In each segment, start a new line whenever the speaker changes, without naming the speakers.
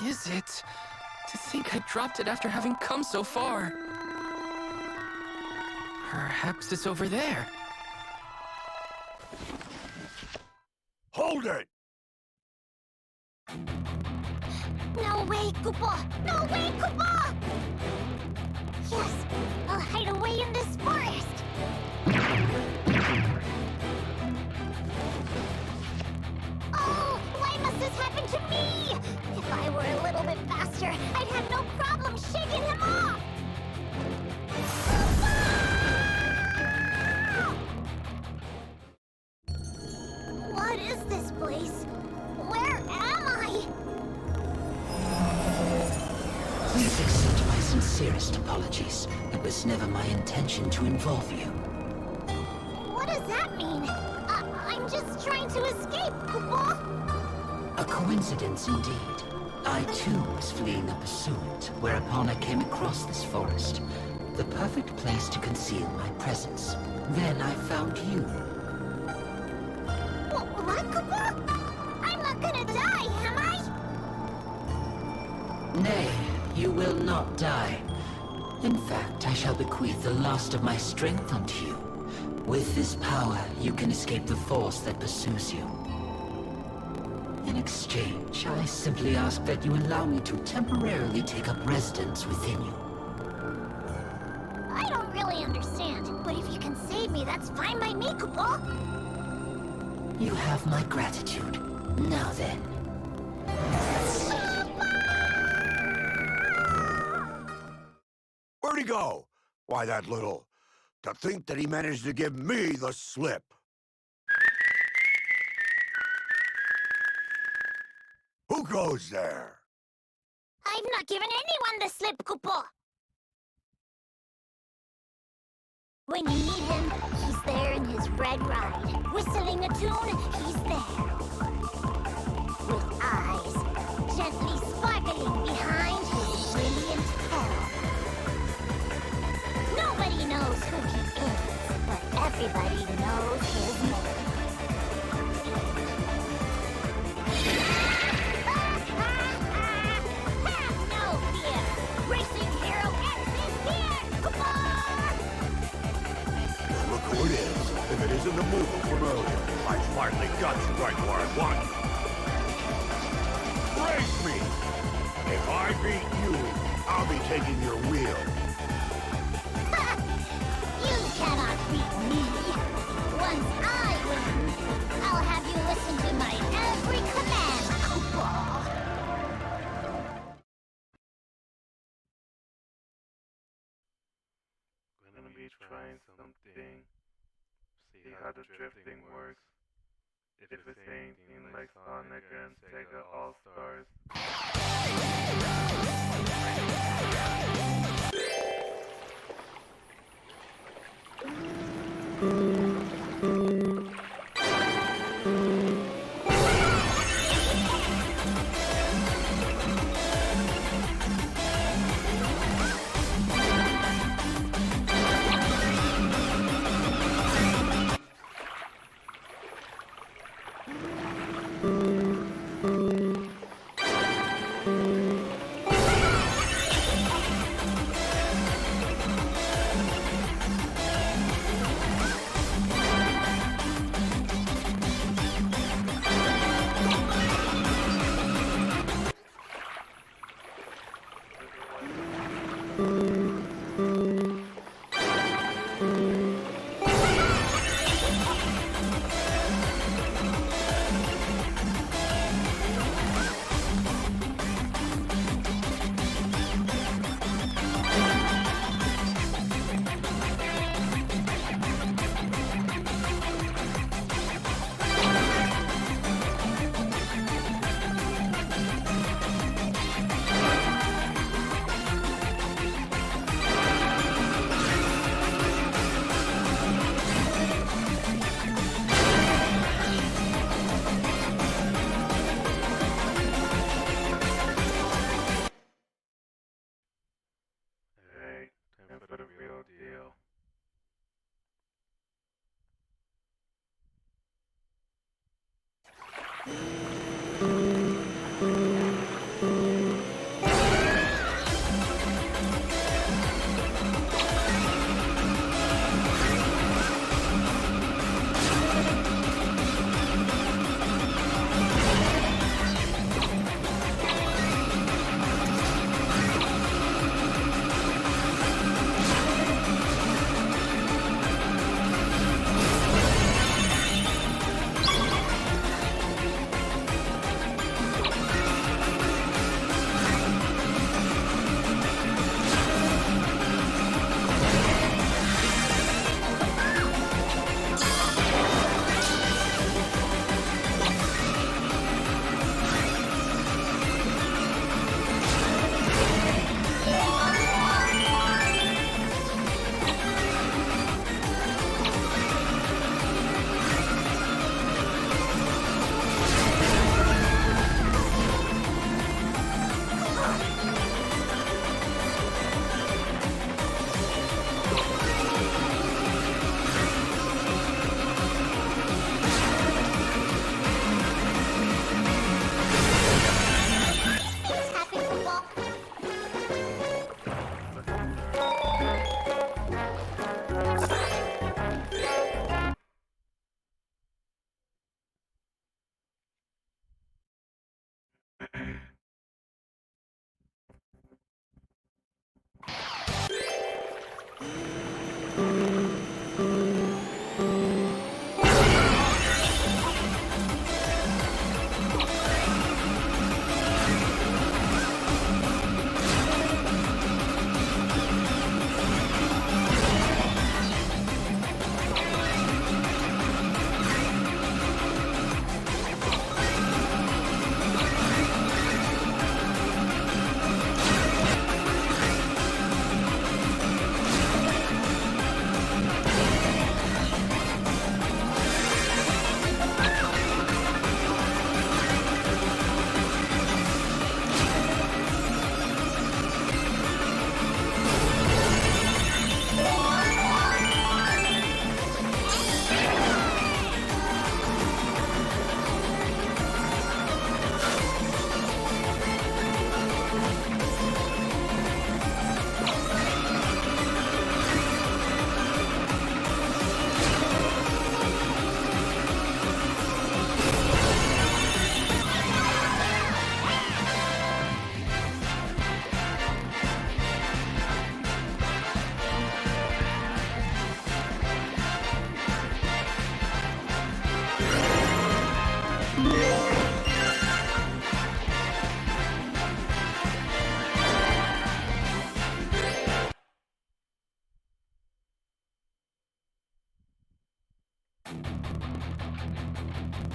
is it? To think I dropped it after having come so far. Perhaps it's over there.
Hold it!
No way, Koopa! No way, Koopa! Yes, I'll hide away in this forest. Oh, why must this happen to me? If I were a little bit faster, I'd have no problem shaking him off. What is this place? Where am I?
Please accept my sincerest apologies. It was never my intention to involve you.
What does that mean? I'm just trying to escape, Koopa.
A coincidence indeed. I too was fleeing a pursuit, whereupon I came across this forest. The perfect place to conceal my presence. Then I found you.
What, Koopa? I'm not gonna die, am I?
Nay, you will not die. In fact, I shall bequeath the last of my strength unto you. With this power, you can escape the force that pursues you. In exchange, I simply ask that you allow me to temporarily take up residence within you.
I don't really understand, but if you can save me, that's fine by me, Koopa.
You have my gratitude. Now then.
Where'd he go? Why, that little... To think that he managed to give me the slip. Who goes there?
I've not given anyone the slip, Koopa. When you need him, he's there in his red ride. Whistling a tune, he's there. With eyes gently sparkling behind his brilliant hair. Nobody knows who he is, but everybody knows his name. Have no fear! Racing Hero X is here! Koopa!
Well, look who it is. If it isn't the Moogle from earlier, I finally got you right where I want you. Race me! If I beat you, I'll be taking your wheel.
You cannot beat me! Once I win, I'll have you listen to my every command, Koopa!
Gonna be trying something. See how the drifting works. If it's anything like Sonic and Sega All-Stars.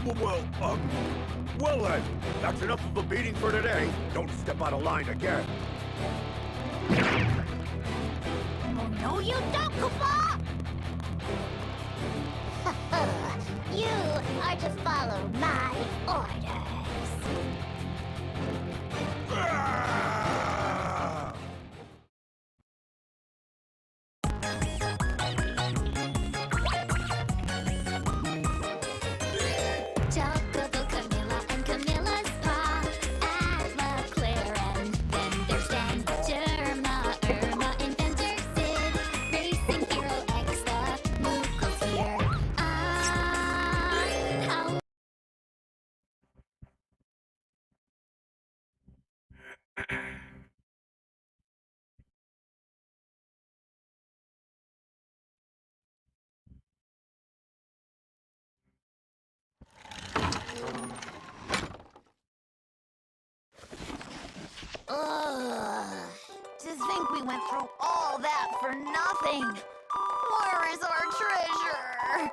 Well then, that's enough of a beating for today. Don't step out of line again.
Oh, no, you don't, Koopa! You are to follow my orders.
Ah!
Chocobo, Camilla, and Camilla's paw. Atla, Claire, and then there's Dan. Germa, Irma, Inventor, Sid. Racing Hero, X, the Mookle's here. How Ugh. To think we went through all that for nothing. Where is our treasure?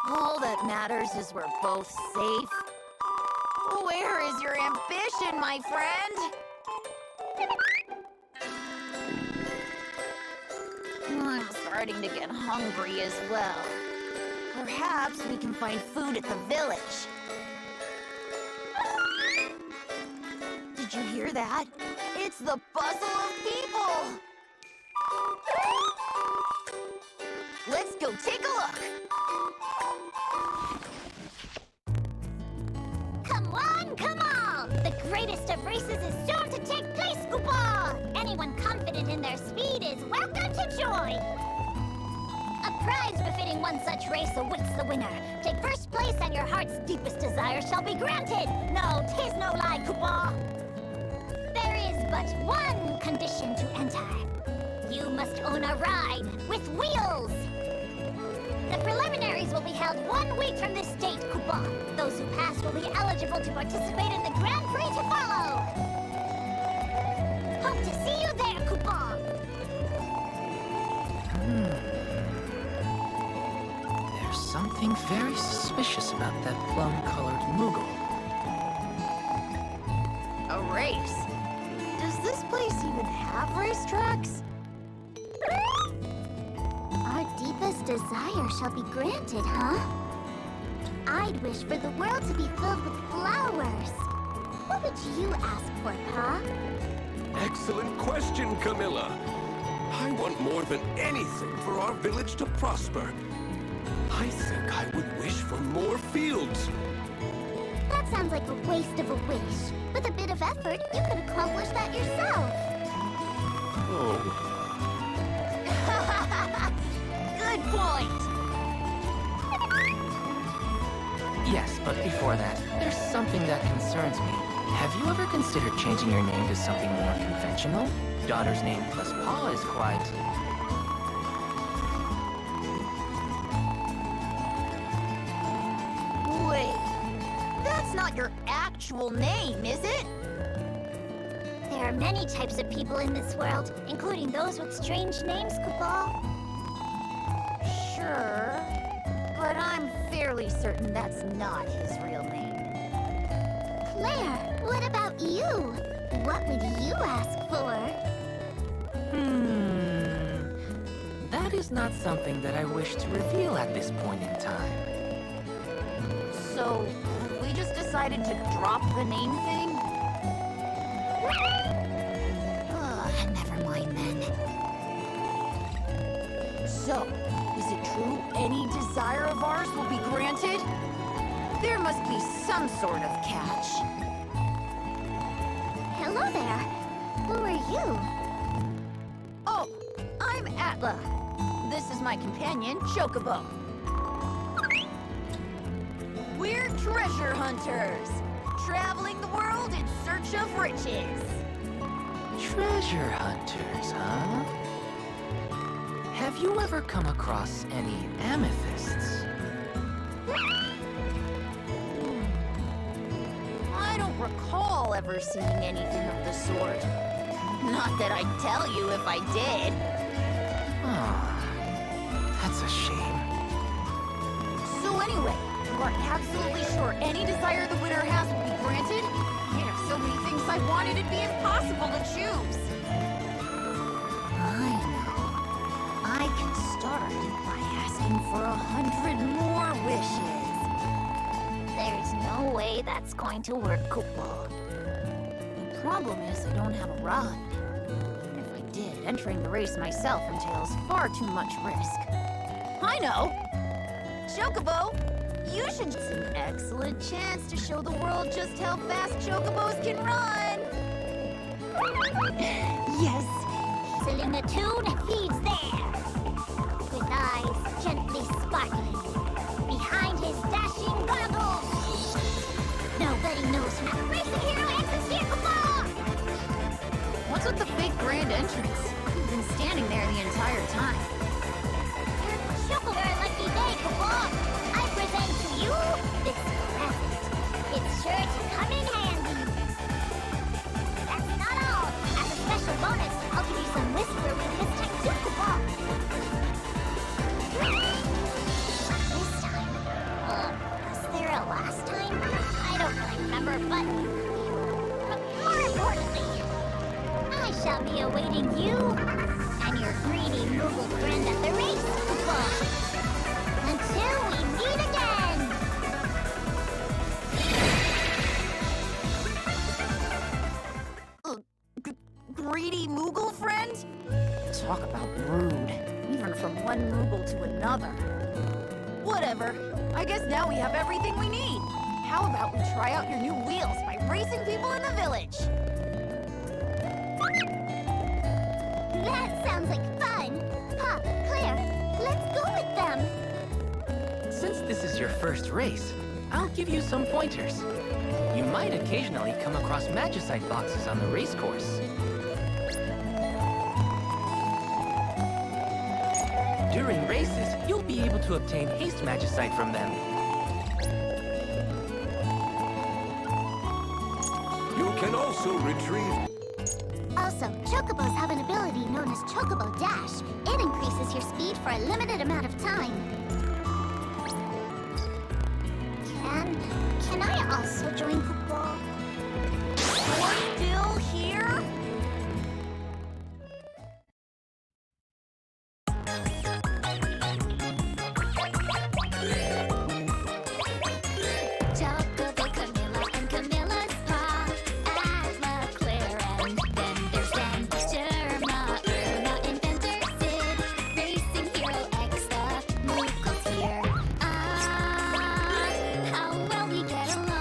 All that matters is we're both safe. Where is your ambition, my friend? I'm starting to get hungry as well. Perhaps we can find food at the village. Did you hear that? It's the bustle of people! Let's go take a look! Come on, come on! The greatest of races is soon to take place, Koopa! Anyone confident in their speed is welcome to join! A prize befitting one such race awaits the winner. Take first place and your heart's deepest desire shall be granted. No, 'tis no lie, Koopa. There is but one condition to enter. You must own a ride with wheels. The preliminaries will be held 1 week from this date, Koopa. Those who pass will be eligible to participate in the Grand Prix to follow. Hope to see you there, Koopa.
There's something very suspicious about that plum-colored Moogle.
A race? Does this place even have racetracks? Our deepest desire shall be granted, huh? I'd wish for the world to be filled with flowers. What would you ask for, Pa?
Excellent question, Camilla. I want more than anything for our village to prosper. I think I would wish for more fields.
That sounds like a waste of a wish. With a bit of effort, you could accomplish that yourself.
Oh,
Good point!
Yes, but before that, there's something that concerns me. Have you ever considered changing your name to something more conventional? Daughter's name plus Pa is quite...
Wait, that's not your actual name, is it? There are many types of people in this world, including those with strange names, Koopa. Sure, but I'm fairly certain that's not his real name. Claire, what about you? What would you ask for?
That is not something that I wish to reveal at this point in time.
So, we just decided to drop the name thing? Ugh, never mind then. So, is it true any desire of ours will be granted? There must be some sort of catch. Hello there. Who are you? Oh, I'm Atla. This is my companion, Chocobo. We're treasure hunters, traveling the world in search of riches.
Treasure hunters, huh? Have you ever come across any amethysts?
I don't recall ever seeing anything of the sort. Not that I'd tell you if I did.
Oh, that's a shame.
school anyway? You are absolutely sure any desire the winner has will be granted? I have so many things I wanted, it'd be impossible to choose. I know. I can start by asking for 100 more wishes.
There's no way that's going to work, Chocobo.
The problem is I don't have a ride. Even if I did, entering the race myself entails far too much risk. I know! Chocobo, you should... It's an excellent chance to show the world just how fast Chocobos can run! Yes!
Whistling a tune, he's there! With eyes gently sparkling behind his dashing goggles! Nobody knows who Racing Hero X is here, Chocobo!
What's with the fake grand entrance? You've been standing there the entire time.
Your lucky day, Chocobo! I present to you this present. It's sure to come in handy. That's not all. As a special bonus, I'll give you some whisper with this tattoo, Chocobo. This time, was there a last time? I don't really remember, but more importantly, I shall be awaiting you and your greedy Moogle friend at the race, Chocobo. Until we meet again!
Greedy Moogle friend? Talk about rude. Even from one Moogle to another. Whatever. I guess now we have everything we need. How about we try out your new wheels by racing people in the village?
That sounds like fun! Pop, Claire, let's go with them!
Since this is your first race, I'll give you some pointers. You might occasionally come across magicite boxes on the race course. During races, you'll be able to obtain haste magicite from them.
You can also retrieve...
Also, Chocobos have an ability known as Chocobo Dash. It increases your speed for a limited amount of time. Can I also join Chocobo?
You're still here?
Chocobo, Camilla, and Camilla's Pa. Atla, Claire, and then there's Ben. Sherma, Irma, Inventor, Sid. Racing Hero X, the Moogle's here. Ah, how well we get along.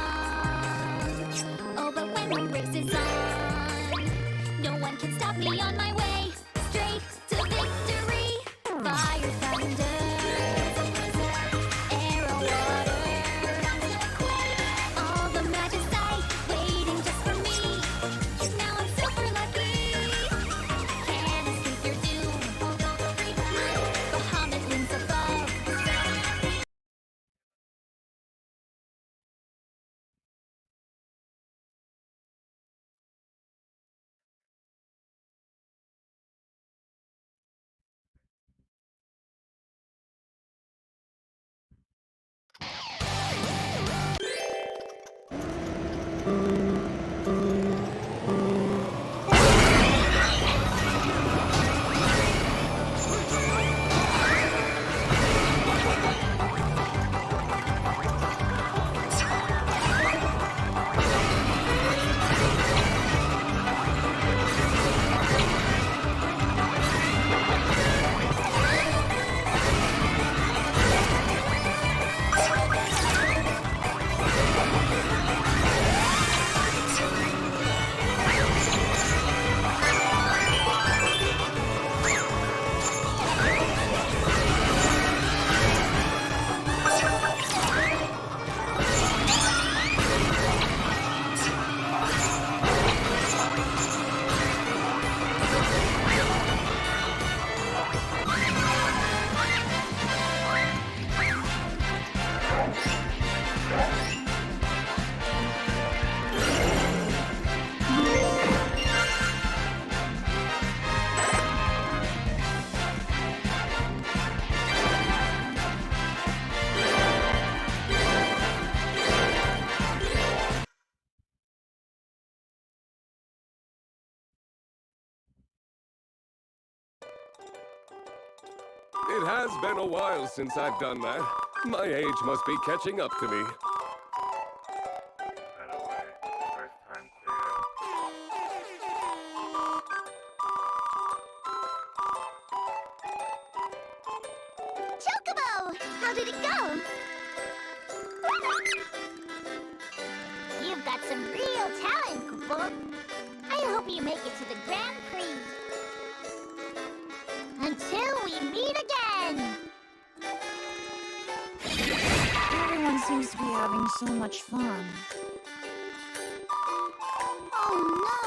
It has been a while since I've done that. My age must be catching up to me.
By the way, first time clear.
Chocobo! How did it go? You've got some real talent, Chocobo. I hope you make it to the Grand Prix. Until we meet again!
Everyone seems to be having so much fun.
Oh no!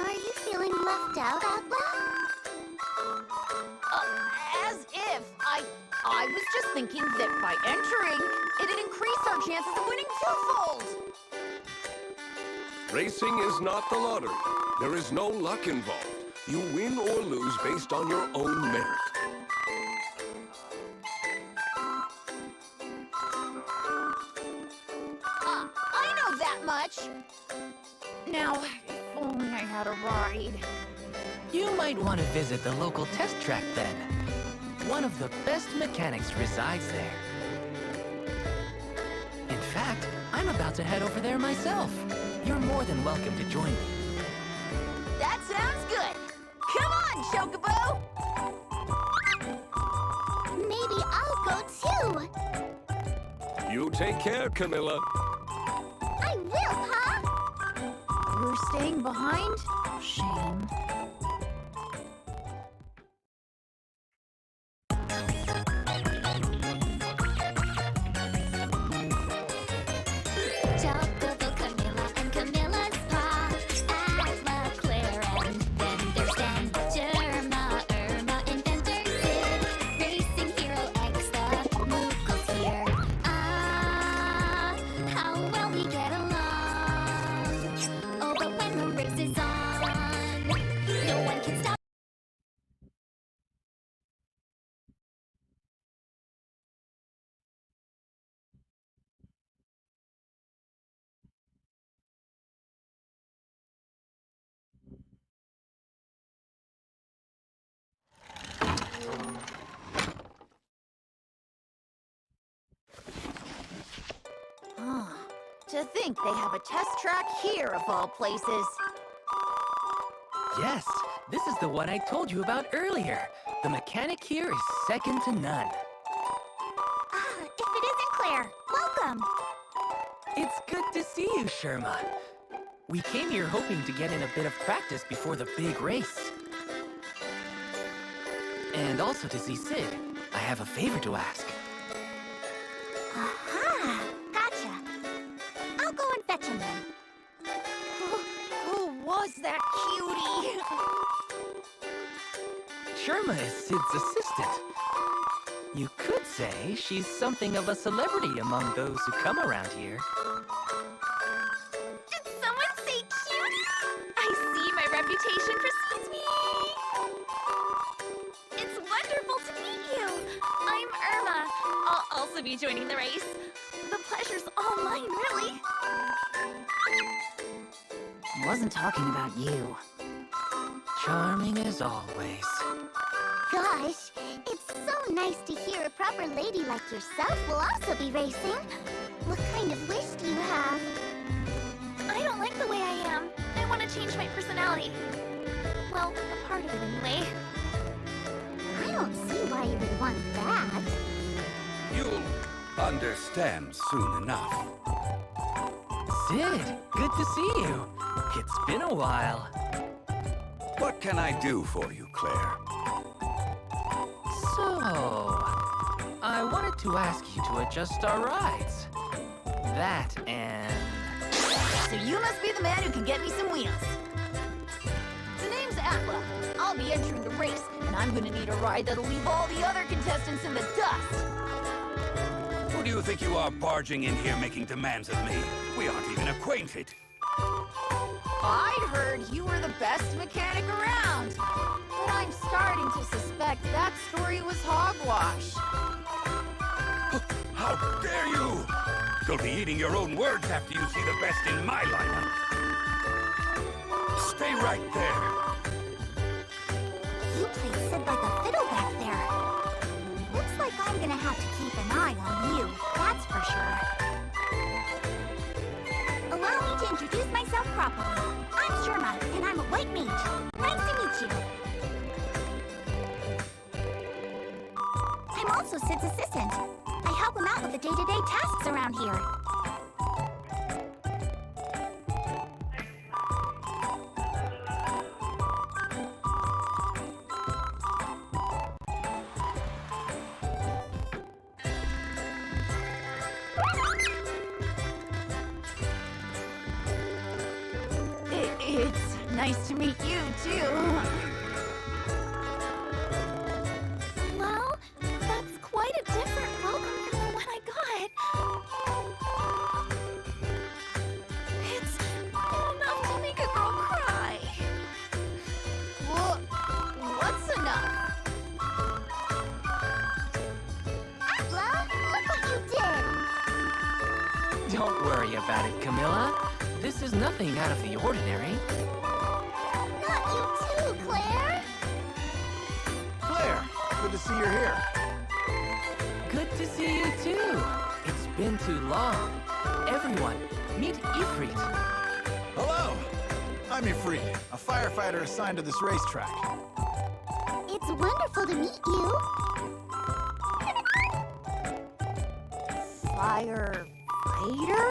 Are you feeling left out, Atla?
As if. I was just thinking that by entering, it'd increase our chances of winning twofold.
Racing is not the lottery. There is no luck involved. You win or lose based on your own merit.
I know that much. Now, if only I had a ride.
You might want to visit the local test track then. One of the best mechanics resides there. In fact, I'm about to head over there myself. You're more than welcome to join me.
That sounds good. Come on, Chocobo!
Maybe I'll go too.
You take care, Camilla.
I will, Pa!
You're staying behind? Shame.
Chocobo, Camilla, and Camilla's Pa. Atla, Claire, and then there's Dan. Germa, Irma, Inventor, Sid. Racing Hero X, the Moogle's here. Ah, how well we get along. Oh, but when the race is on, no one can stop.
To think they have a test track here, of all places.
Yes, this is the one I told you about earlier. The mechanic here is second to none.
Ah, if it isn't Claire, welcome.
It's good to see you, Sherma. We came here hoping to get in a bit of practice before the big race. And also to see Sid. I have a favor to ask.
Aha, gotcha. I'll go and fetch him then.
Who was that cutie?
Sherma is Sid's assistant. You could say she's something of a celebrity among those who come around here.
Did someone say cute? I see my reputation precedes me. It's wonderful to meet you. I'm Irma. I'll also be joining the race. The pleasure's all mine, really.
Wasn't talking about you.
Charming as always.
Gosh, it's so nice to hear a proper lady like yourself will also be racing. What kind of wish do you have? I don't like the way I am. I want to change my personality. Well, a part of it anyway. I don't see why you would want that.
You'll understand soon enough.
Sid, good to see you. It's been a while.
What can I do for you, Claire?
So, I wanted to ask you to adjust our rides. That and...
So you must be the man who can get me some wheels. The name's Atla. I'll be entering the race, and I'm gonna need a ride that'll leave all the other contestants in the dust.
Who do you think you are barging in here making demands of me? We aren't even acquainted.
I'd heard you were the best mechanic around. But I'm starting to suspect that story was hogwash.
How dare you! You'll be eating your own words after you see the best in my lineup. Stay right there.
You play Sid like a fiddle back there. have to keep an eye on you, that's for sure. Allow me to introduce myself properly. I'm Sherma, and I'm a white mage. Nice to meet you. I'm also Sid's assistant. I help him out with the day-to-day tasks around here.
It's nice to meet you, too.
Well, that's quite a different welcome from the one I got. It's enough to make a girl cry.
What's enough?
Atla, look what you did!
Don't worry about it, Camilla. This is nothing out of the ordinary.
Not you too, Claire!
Claire, good to see you're here.
Good to see you too. It's been too long. Everyone, meet Ifrit.
Hello, I'm Ifrit, a firefighter assigned to this racetrack.
It's wonderful to meet you.
Firefighter?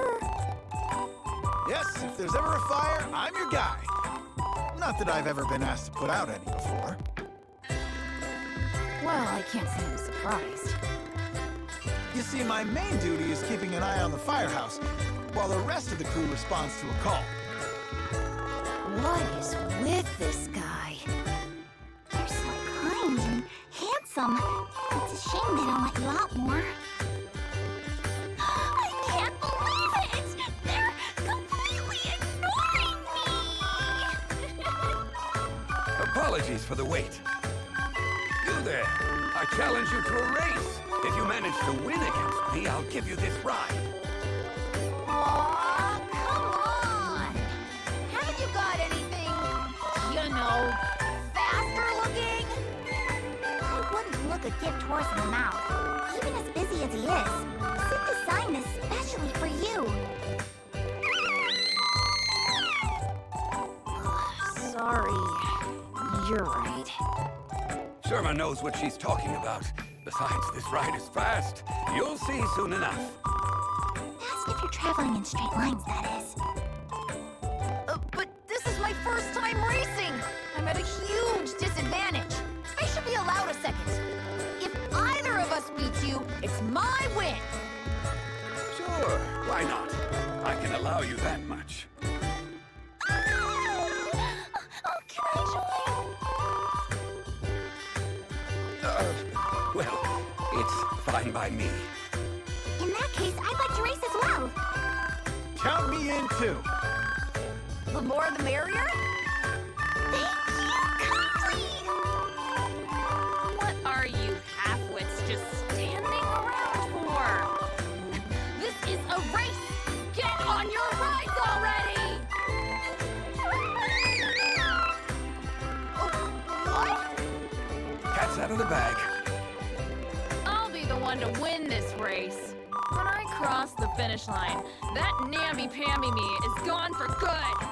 Yes, if there's ever a fire, I'm your guy. Not that I've ever been asked to put out any before.
Well, I can't say I'm surprised.
You see, my main duty is keeping an eye on the firehouse, while the rest of the crew responds to a call.
What is with this guy?
You're so kind and handsome. It's a shame they don't let you out more. I can't believe it! They're completely ignoring me!
Apologies for the wait. You there. I challenge you to a race. If you manage to win against me, I'll give you this ride.
Aw, come on! Haven't you got anything, faster looking?
I wouldn't look a gift horse in the mouth. Even as busy as he is, Sid designed this especially for you.
Sorry. You're right.
Sherma knows what she's talking about. Besides, this ride is fast. You'll see soon enough.
Fast if you're traveling in straight lines, that is.
But this is my first time racing! I'm at a huge disadvantage. I should be allowed a second. If either of us beats you, it's my win!
Sure, why not? I can allow you that much.
Oh, can I
Well, it's fine by me.
join? In that case, I'd like to race as well.
Count me in too.
The more the merrier?
Thank you kindly!
What are you half-wits just standing around for?
This is a race! Get on your rides already! What?
Cat's out of the bag.
I'll be the one to win this race. When I cross the finish line, that namby-pamby me is gone for good.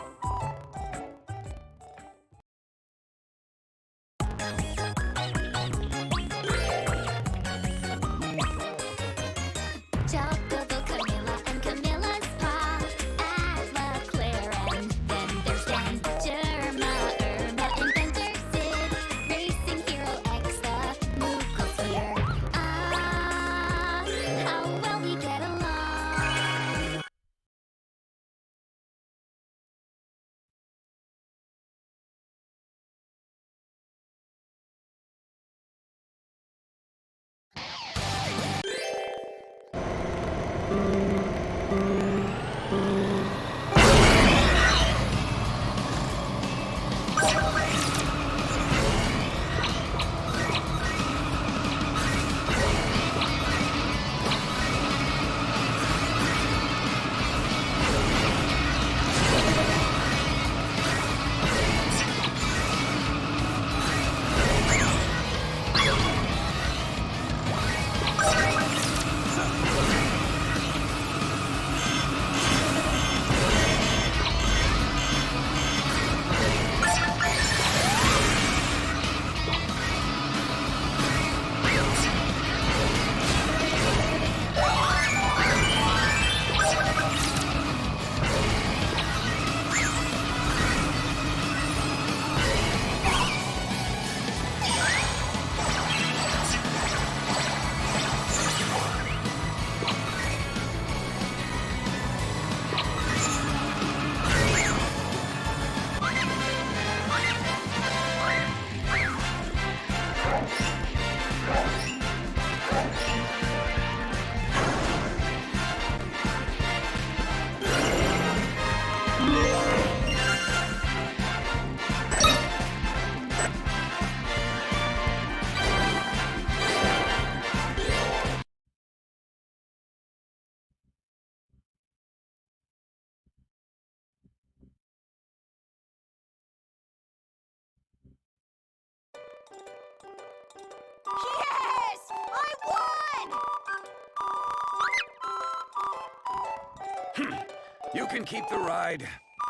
can keep the ride,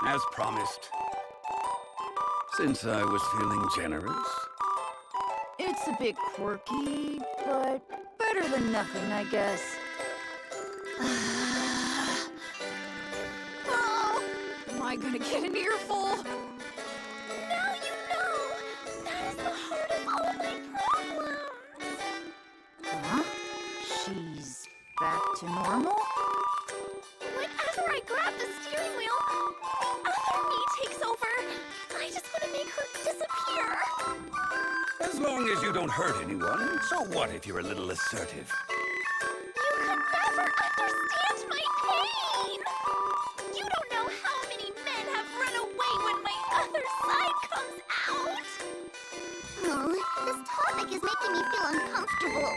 as promised. Since I was feeling generous.
It's a bit quirky, but better than nothing, I guess. Oh, am I gonna get an earful?
Now you know! That is the heart of all my problems!
Huh? She's back to normal?
Whenever I grab the steering wheel, the other me takes over. I just want to make her disappear.
As long as you don't hurt anyone, so what if you're a little assertive?
You could never understand my pain! You don't know how many men have run away when my other side comes out! Oh, this topic is making me feel uncomfortable.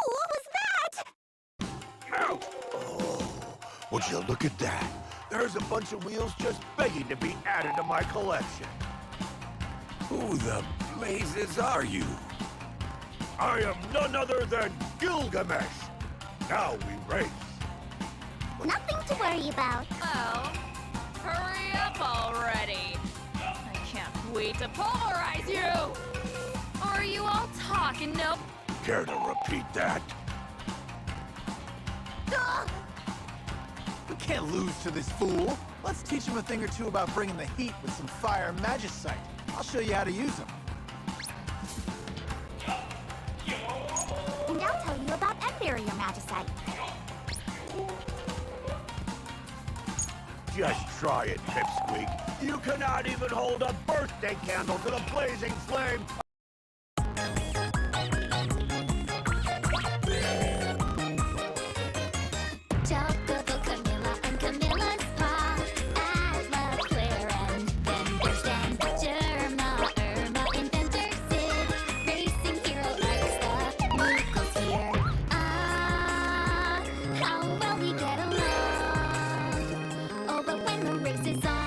What was that?
Ow! Oh, would you look at that? There's a bunch of wheels just begging to be added to my collection.
Who the blazes are you?
I am none other than Gilgamesh. Now we race.
Nothing to worry about.
Oh, hurry up already. I can't wait to pulverize you. Are you all talking? Nope.
Care to repeat that?
We can't lose to this fool. Let's teach him a thing or two about bringing the heat with some fire magicite. I'll show you how to use them.
And I'll tell you about End Barrier Magicite.
Just try it, Pipsqueak. You cannot even hold a birthday candle to the blazing flame.
Chocobo, Camilla, and Camilla's paw. Add love, Claire, and then there's Dan, Germa, Irma, Inventor, Sid, Racing Hero, X, the Nichols here. Ah, how well we get along. Oh, but when the race is on.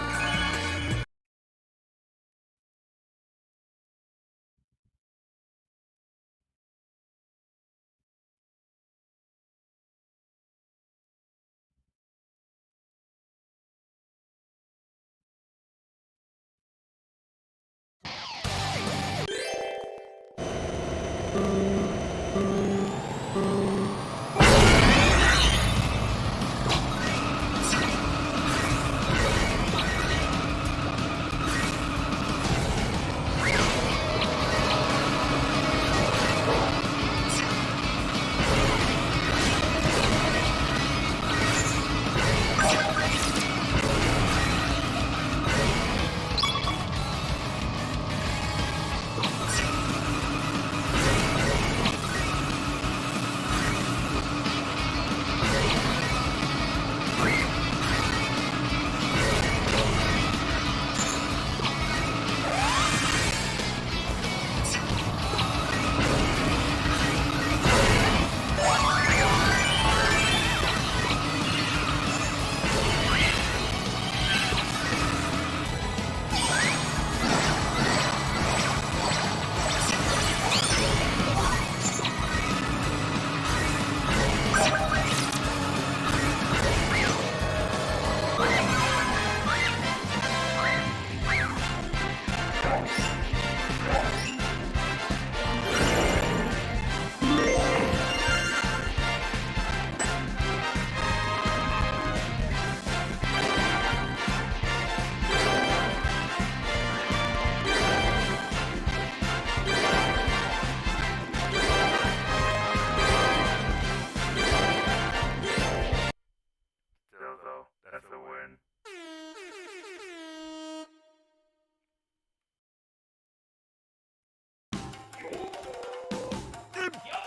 Still though, that's a win.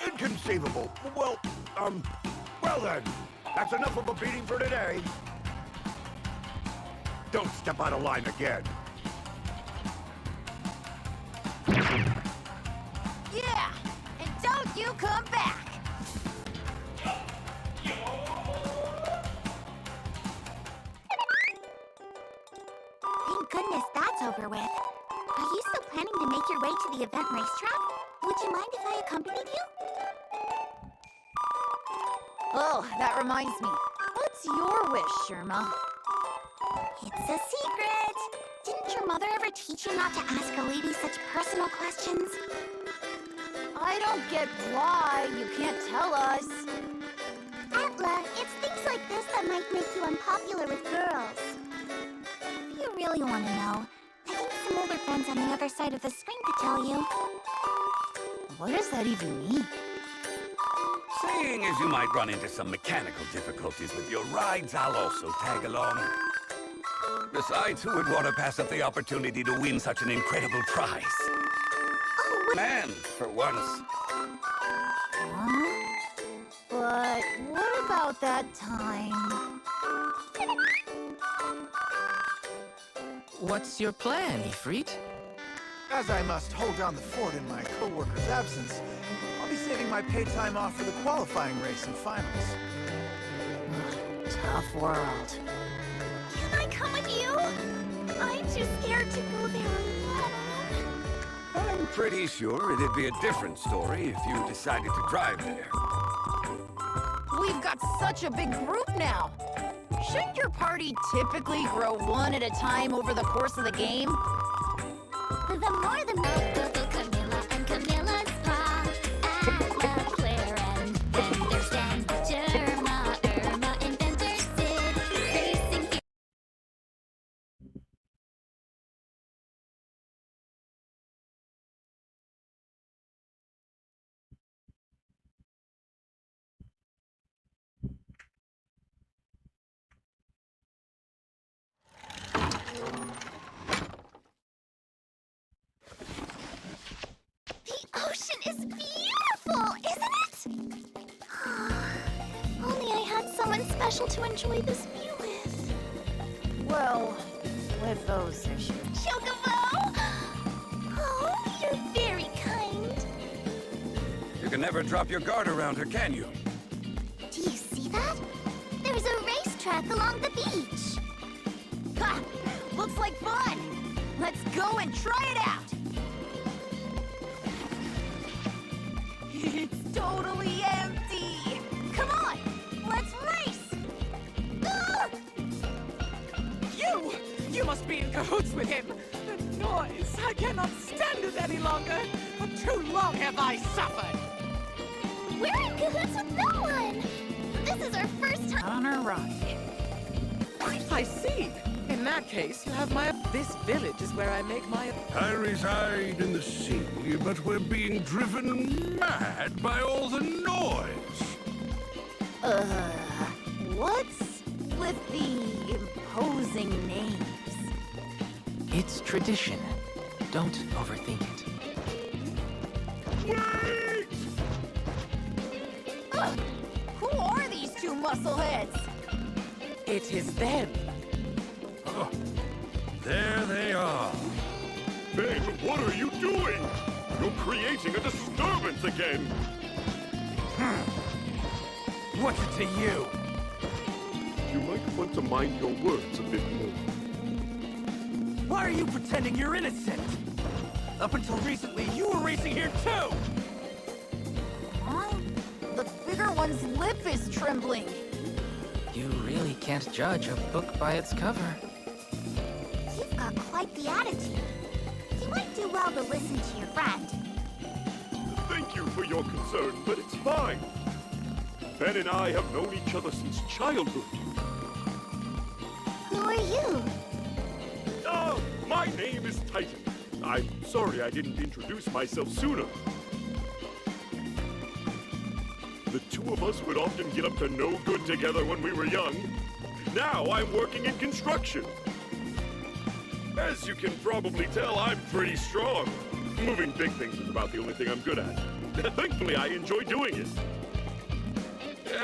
Inconceivable. Well then, that's enough of a beating for today. Don't step out of line again.
Yeah! And don't you come back!
Thank goodness that's over with. I used to play planning to make your way to the event racetrack? Would you mind if I accompanied you?
Oh, that reminds me. What's your wish, Sherma?
It's a secret! Didn't your mother ever teach you not to ask a lady such personal questions?
I don't get why you can't tell us.
Atla, it's things like this that might make you unpopular with girls. If you really want to know, I think some older friends on the other side of the screen could tell you.
What does that even mean?
Seeing as you might run into some mechanical difficulties with your rides, I'll also tag along. Besides, who would want to pass up the opportunity to win such an incredible prize?
Oh,
Man, for once.
Huh? But what about that time?
What's your plan, Ifrit?
As I must hold down the fort in my co-worker's absence, I'll be saving my paid time off for the qualifying race and finals.
Tough world.
can I come with you? I'm too scared to go there alone.
I'm pretty sure it'd be a different story if you decided to drive there.
We've got such a big group now. Shouldn't your party typically grow one at a time over the course of the game?
The more the merrier. Camilla and Camilla's Pa, Atla, Claire, and then there's Dan, Germa, Irma, Inventor, Sid, Racing. The ocean is beautiful, isn't it? If only I had someone special to enjoy this view with.
Well, with those issues.
Chocobo! Oh, you're very kind.
You can never drop your guard around her, can you?
Do you see that? There's a racetrack along the beach.
Ha! Looks like fun! Let's go and try it out! It's totally empty! Come on! Let's race!
Ah!
You must be in cahoots with him! The noise! I cannot stand it any longer! For too long have I suffered!
We're in cahoots with no one! This is our first time.
On our ride.
I see! In that case, you have my... This village is where I make my...
I reside in the sea, but we're being driven mad by all the noise.
What's with the imposing names?
It's tradition. Don't overthink it.
Wait!
Who are these two muscleheads?
It is them!
Oh, there they are. Ben, what are you doing? You're creating a disturbance again.
What's it to you?
You might want to mind your words a bit more.
Why are you pretending you're innocent? Up until recently, you were racing here too!
Huh? The bigger one's lip is trembling.
You really can't judge a book by its cover.
You've got quite the attitude. You might do well to listen to your friend.
Thank you for your concern, but it's fine. Ben and I have known each other since childhood.
Who are you?
Oh, my name is Titan. I'm sorry I didn't introduce myself sooner. The two of us would often get up to no good together when we were young. Now I'm working in construction. As you can probably tell, I'm pretty strong. Moving big things is about the only thing I'm good at. Thankfully, I enjoy doing it.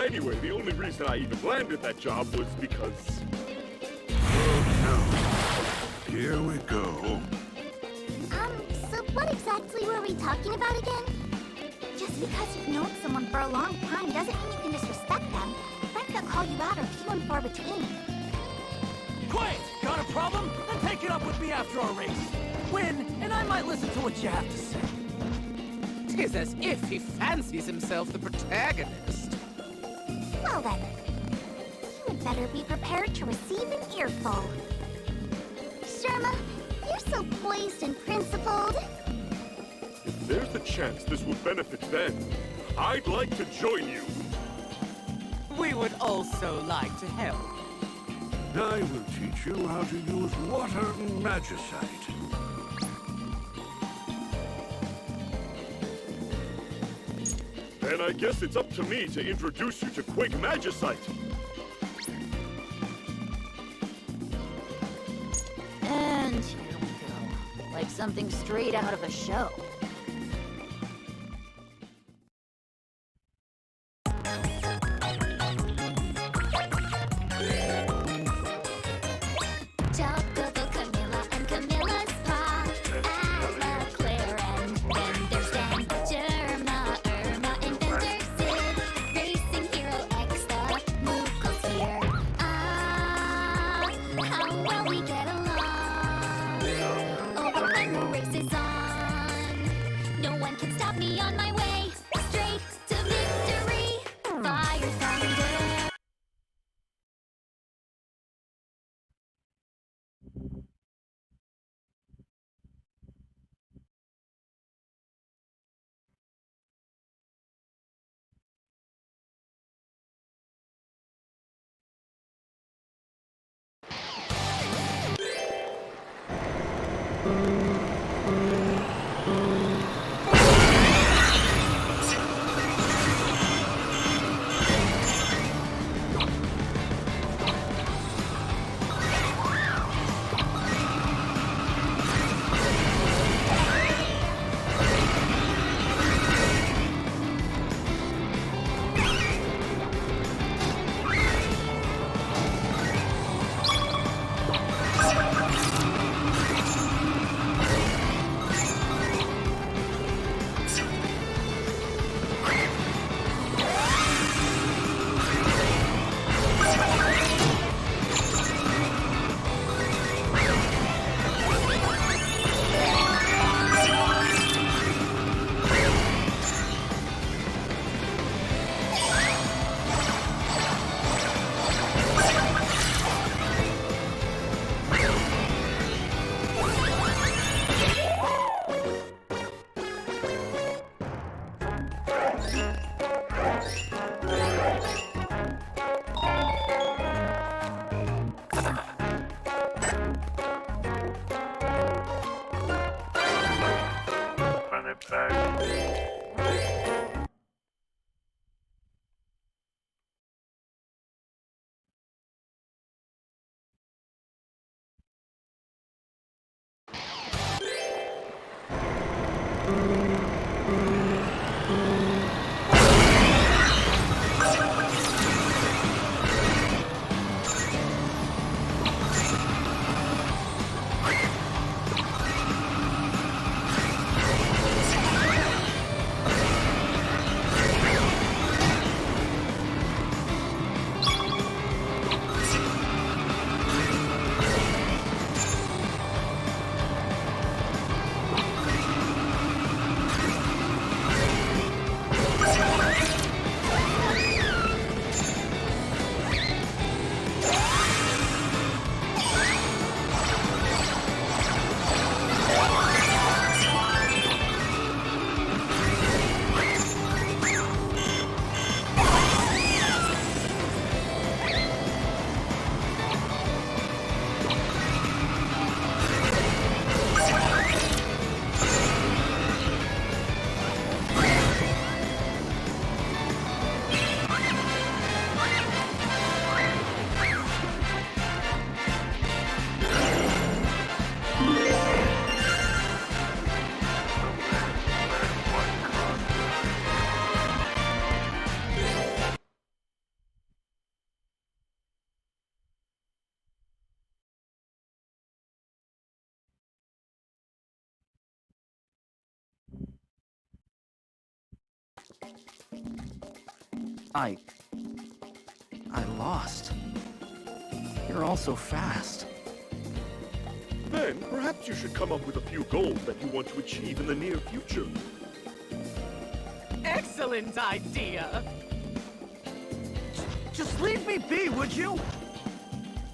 Anyway, the only reason I even landed that job was because... Oh no. Here we go.
So what exactly were we talking about again? Just because you've known someone for a long time doesn't mean you can disrespect them. Friends that call you out are few and far between.
Quiet! Got a problem? Then take it up with me after our race.
win, and I might listen to what you have to say. 'Tis as if he fancies himself the protagonist.
Well then, you had better be prepared to receive an earful. Sherma, you're so poised and principled.
If there's a chance this will benefit Ben, I'd like to join you.
We would also like to help.
I will teach you how to use water magicite.
Then I guess it's up to me to introduce you to Quig Magicite.
And here we go. Like something straight out of a show.
Chocobo, Camilla, and Camilla's Pa. Asma, Claire, and then there's Dan. Germa, Irma, Inventor, Sid. Racing Hero X, the Mookles here. Ah, how well we get along. Oh, but when the race is on, no one can stop me on my way. Straight to victory. Fire, thunder.
Run it back.
I lost. You're all so fast.
Then, perhaps you should come up with a few goals that you want to achieve in the near future.
Excellent idea.
Just leave me be, would you?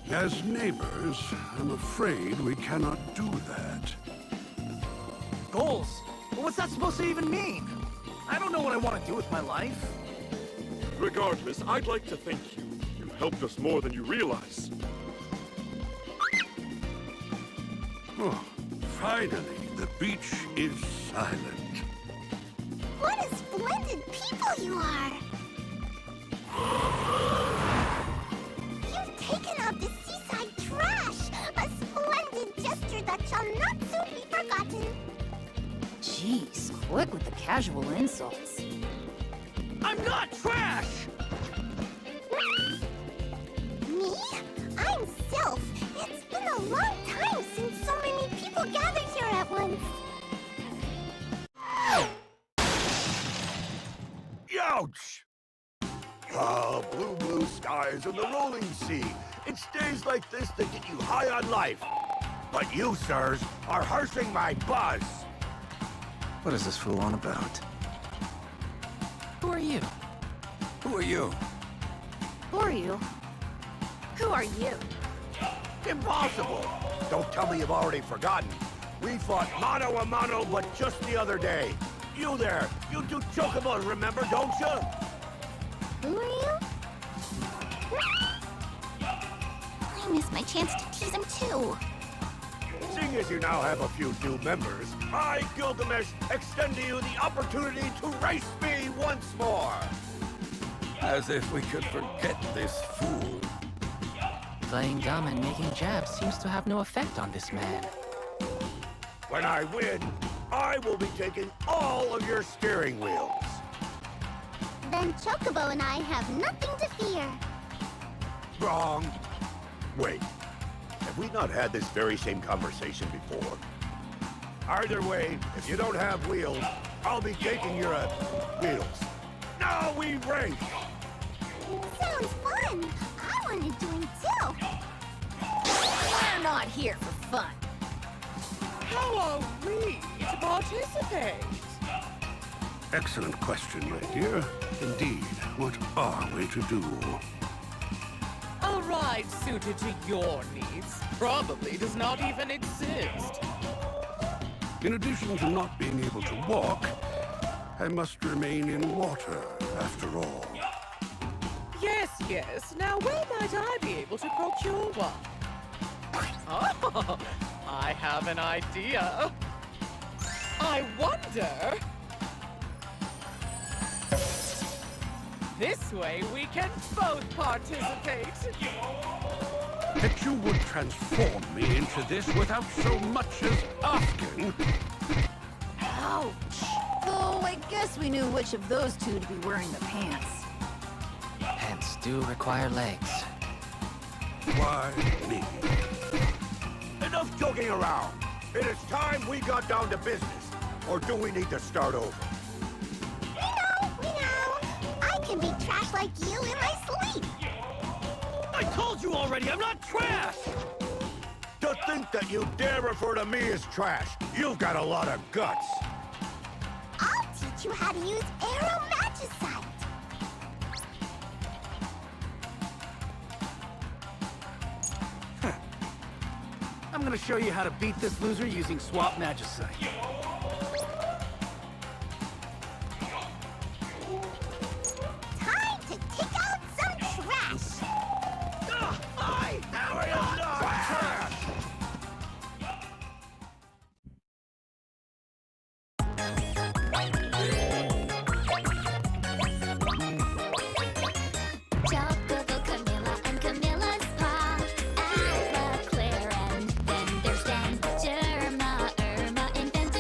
As neighbors, I'm afraid we cannot do that.
Goals? Well, what's that supposed to even mean? I don't know what I want to do with my life.
Regardless, I'd like to thank you. You helped us more than you realize.
Oh, finally, the beach is silent.
What a splendid people you are! You've taken out the seaside trash! A splendid gesture that shall not soon be forgotten!
Jeez, quick with the casual insults.
I'm not trash!
Me? I'm Sylph. It's been a long time since so many people gathered here at once.
Ouch! Blue skies and the rolling sea. It's days like this that get you high on life. But you, sirs, are harshing my buzz.
What is this fool on about?
Who are you?
Who are you?
Who are you? Who are you?
Impossible! Don't tell me you've already forgotten. We fought mano a mano, but just the other day. You there, you do Chocobo, remember, don't you?
Who are you? I missed my chance to tease him too.
Seeing as you now have a few new members, I, Gilgamesh, extend to you the opportunity to race me once more.
As if we could forget this fool.
Playing dumb and making jabs seems to have no effect on this man.
When I win, I will be taking all of your steering wheels.
Then Chocobo and I have nothing to fear.
Wrong. Wait, have we not had this very same conversation before? Either way, if you don't have wheels, I'll be taking your, wheels. Now we race!
Sounds fun. I want to join too.
We're not here for fun.
How are we to participate?
Excellent question, my dear. Indeed, what are we to do?
A ride suited to your needs probably does not even exist.
In addition to not being able to walk, I must remain in water, after all.
Yes. Now, where might I be able to procure one? Oh, I have an idea. I wonder... This way we can both participate.
That you would transform me into this without so much as asking?
Ouch. Oh, I guess we knew which of those two to be wearing the pants.
Pants do require legs.
Why me?
Enough joking around. It is time we got down to business. Or do we need to start over?
We know. I can be trash like you in my sleep.
I told you already, I'm not trash!
To think that you dare refer to me as trash. You've got a lot of guts.
I'll teach you how to use arrow magicite.
I'm gonna show you how to beat this loser using swap magicite.
Time to take out some trash.
I am not trash!
Chocobo, Camilla, and Camilla's Pa. Alpha, Claire, and then there's Dan. Germa, Irma, Invent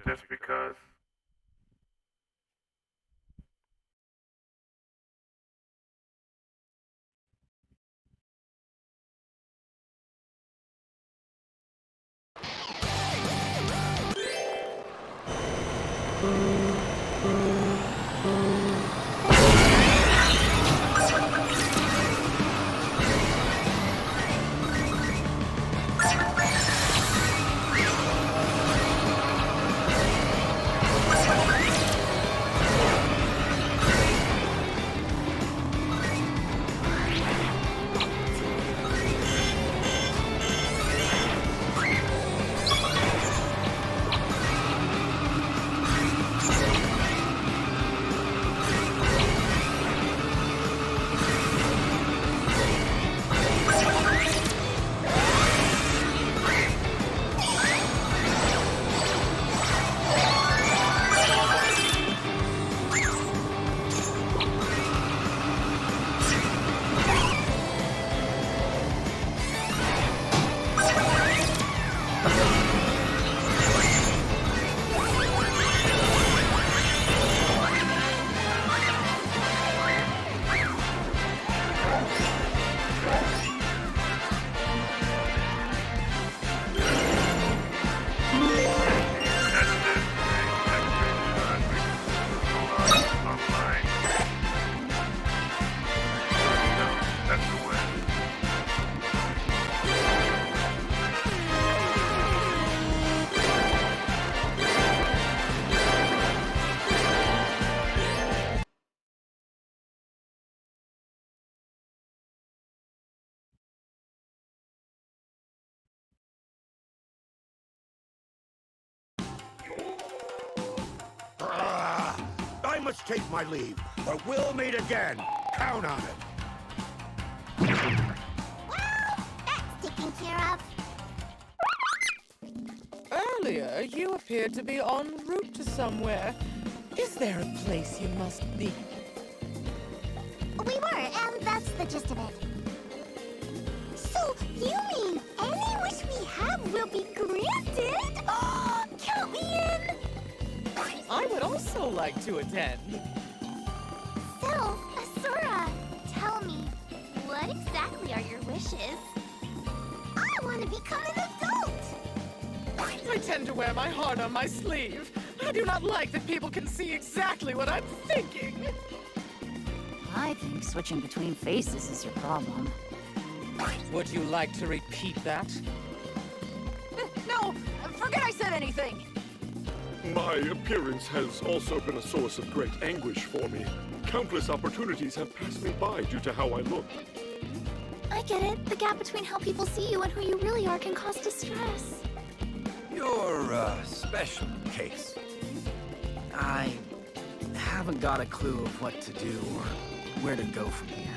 just because.
I must take my leave, but we'll meet again. Count on it.
Well, that's taken care of.
Earlier, you appeared to be en route to somewhere. Is there a place you must be?
We were, and that's the gist of it. So, you mean any wish we have will be granted? Count me in!
I would also like to attend.
So, Asura, tell me, what exactly are your wishes? I want to become an adult!
I tend to wear my heart on my sleeve. I do not like that people can see exactly what I'm thinking.
I think switching between faces is your problem.
Would you like to repeat that?
No! Forget I said anything!
My appearance has also been a source of great anguish for me. Countless opportunities have passed me by due to how I look.
I get it. The gap between how people see you and who you really are can cause distress.
You're a special case. I haven't got a clue of what to do or where to go from here.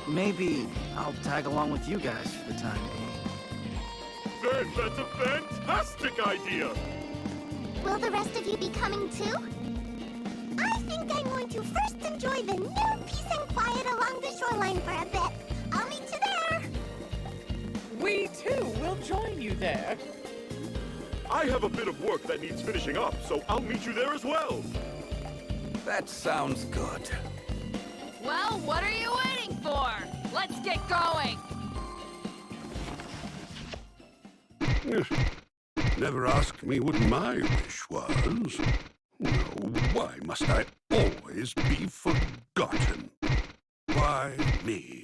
Maybe I'll tag along with you guys for the time being.
Then that's a fantastic idea!
Will the rest of you be coming too? I think I'm going to first enjoy the new peace and quiet along the shoreline for a bit. I'll meet you there!
We too will join you there.
I have a bit of work that needs finishing up, so I'll meet you there as well!
That sounds good.
Well, what are you waiting for? Let's get going!
Never asked me what my wish was. No, why must I always be forgotten? Why me?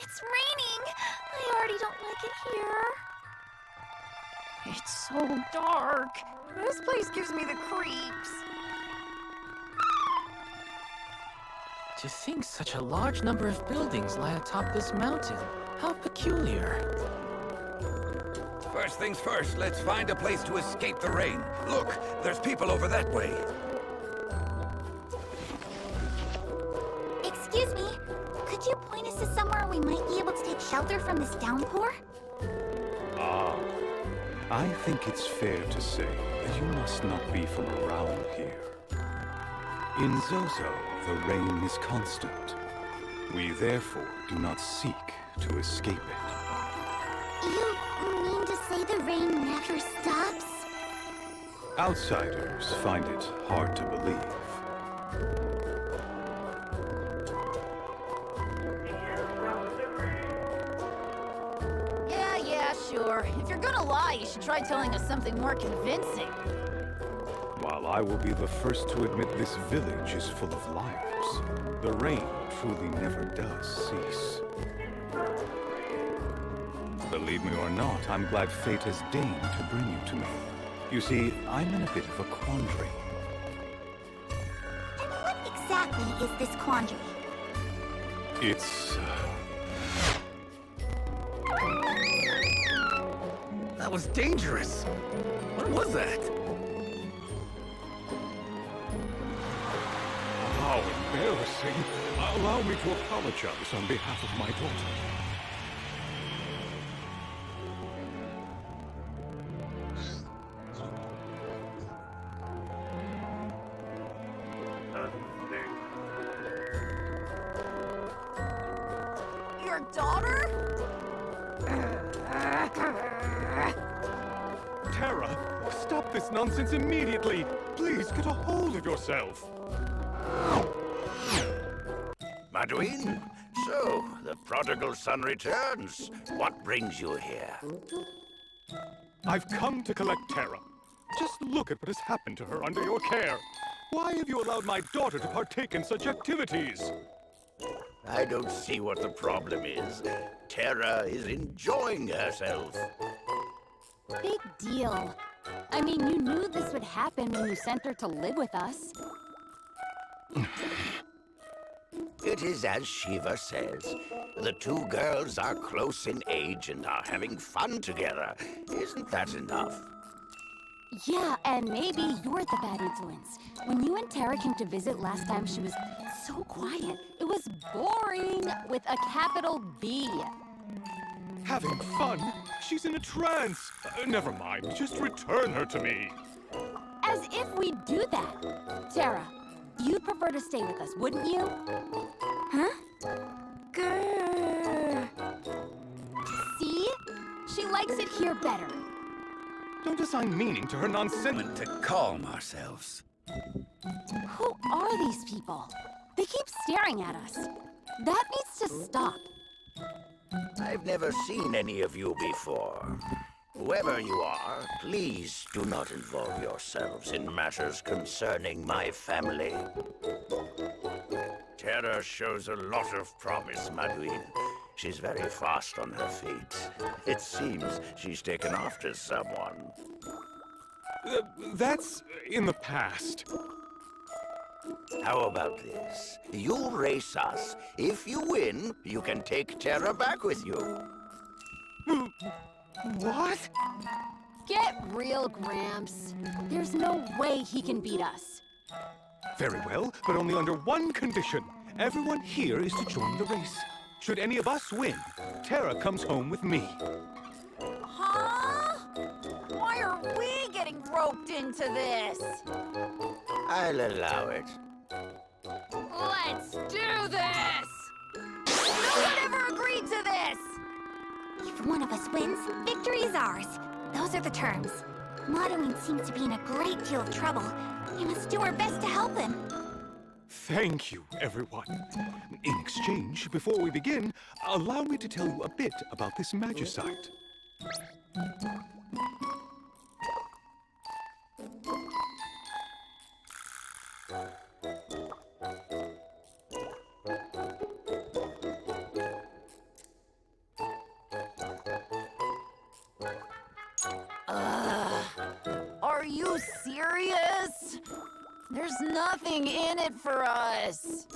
It's raining! I already don't like it here.
It's so dark. This place gives me the creeps.
To think such a large number of buildings lie atop this mountain. How peculiar.
First things first, let's find a place to escape the rain. Look, there's people over that way.
Excuse me, could you point us to somewhere we might be able to take shelter from this downpour?
Ah, I think it's fair to say that you must not be from around here. In Zozo, the rain is constant. We therefore do not seek to escape it.
You mean to say the rain never stops?
Outsiders find it hard to believe.
Yeah, sure. If you're gonna lie, you should try telling us something more convincing.
While I will be the first to admit this village is full of liars, the rain truly never does cease. Believe me or not, I'm glad fate has deigned to bring you to me. You see, I'm in a bit of a quandary.
And what exactly is this quandary?
It's...
That was dangerous. What was that?
How embarrassing. Allow me to apologize on behalf of my daughter.
Your daughter?
Terra, stop this nonsense immediately! Please get a hold of yourself!
Maduin, so the prodigal son returns. What brings you here?
I've come to collect Terra. Just look at what has happened to her under your care. Why have you allowed my daughter to partake in such activities?
I don't see what the problem is. Terra is enjoying herself.
Big deal. I mean, you knew this would happen when you sent her to live with us.
It is as Shiva says. The two girls are close in age and are having fun together. Isn't that enough?
Yeah, and maybe you're the bad influence. When you and Tara came to visit last time, she was so quiet. It was boring with a capital B.
Having fun? She's in a trance! Never mind, just return her to me.
As if we'd do that. Tara, you'd prefer to stay with us, wouldn't you? Huh? Grrr. See? She likes it here better.
Don't assign meaning to her nonsense.
To calm ourselves.
Who are these people? They keep staring at us. That needs to stop.
I've never seen any of you before. Whoever you are, please do not involve yourselves in matters concerning my family. Terra shows a lot of promise, Maduin. She's very fast on her feet. It seems she's taken after someone.
That's in the past.
How about this? You race us. If you win, you can take Terra back with you.
What?
Get real, Gramps. There's no way he can beat us.
Very well, but only under one condition. Everyone here is to join the race. Should any of us win, Terra comes home with me.
Huh? Why are we getting roped into this?
I'll allow it.
Let's do this!
No one ever agreed to this!
If one of us wins, victory is ours. Those are the terms. Maduin seems to be in a great deal of trouble. We must do our best to help him.
Thank you, everyone. In exchange, before we begin, allow me to tell you a bit about this magicite.
Are you serious? There's nothing in it for us.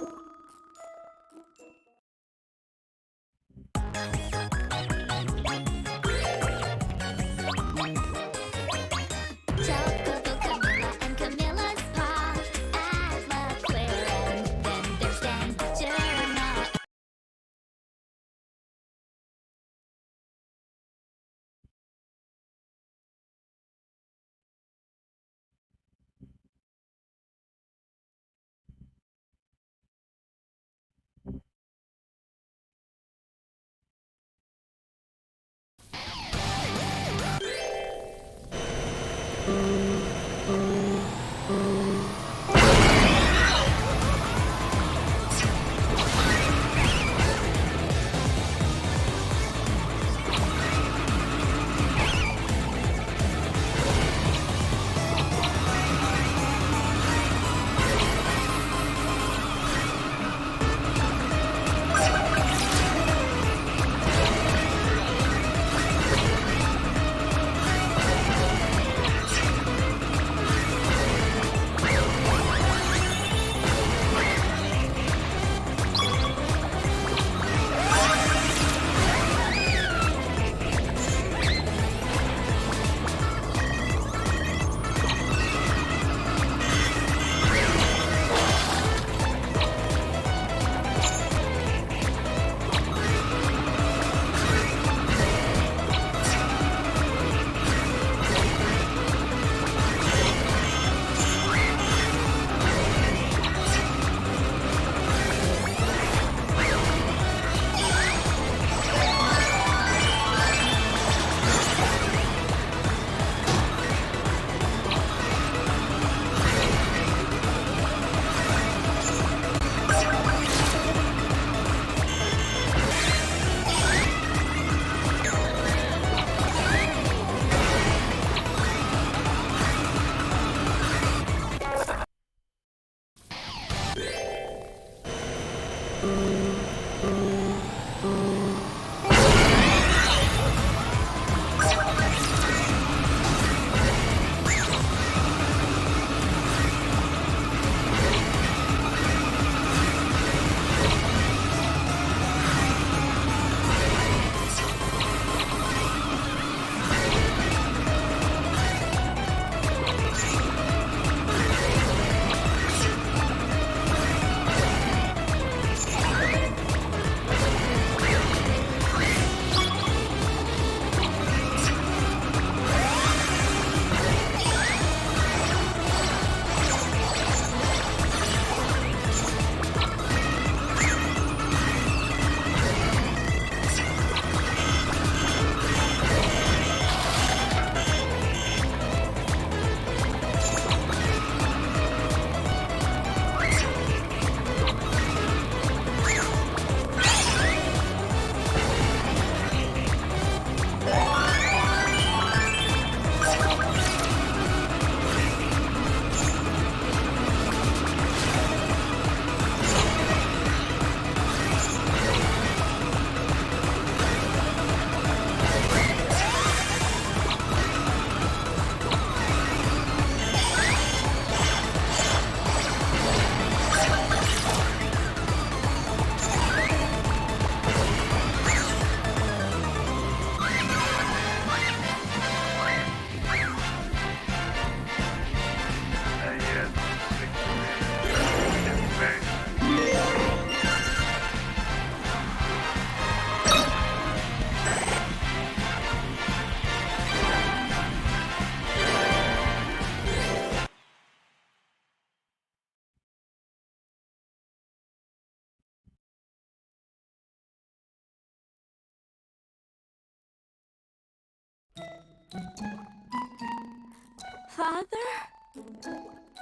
Father?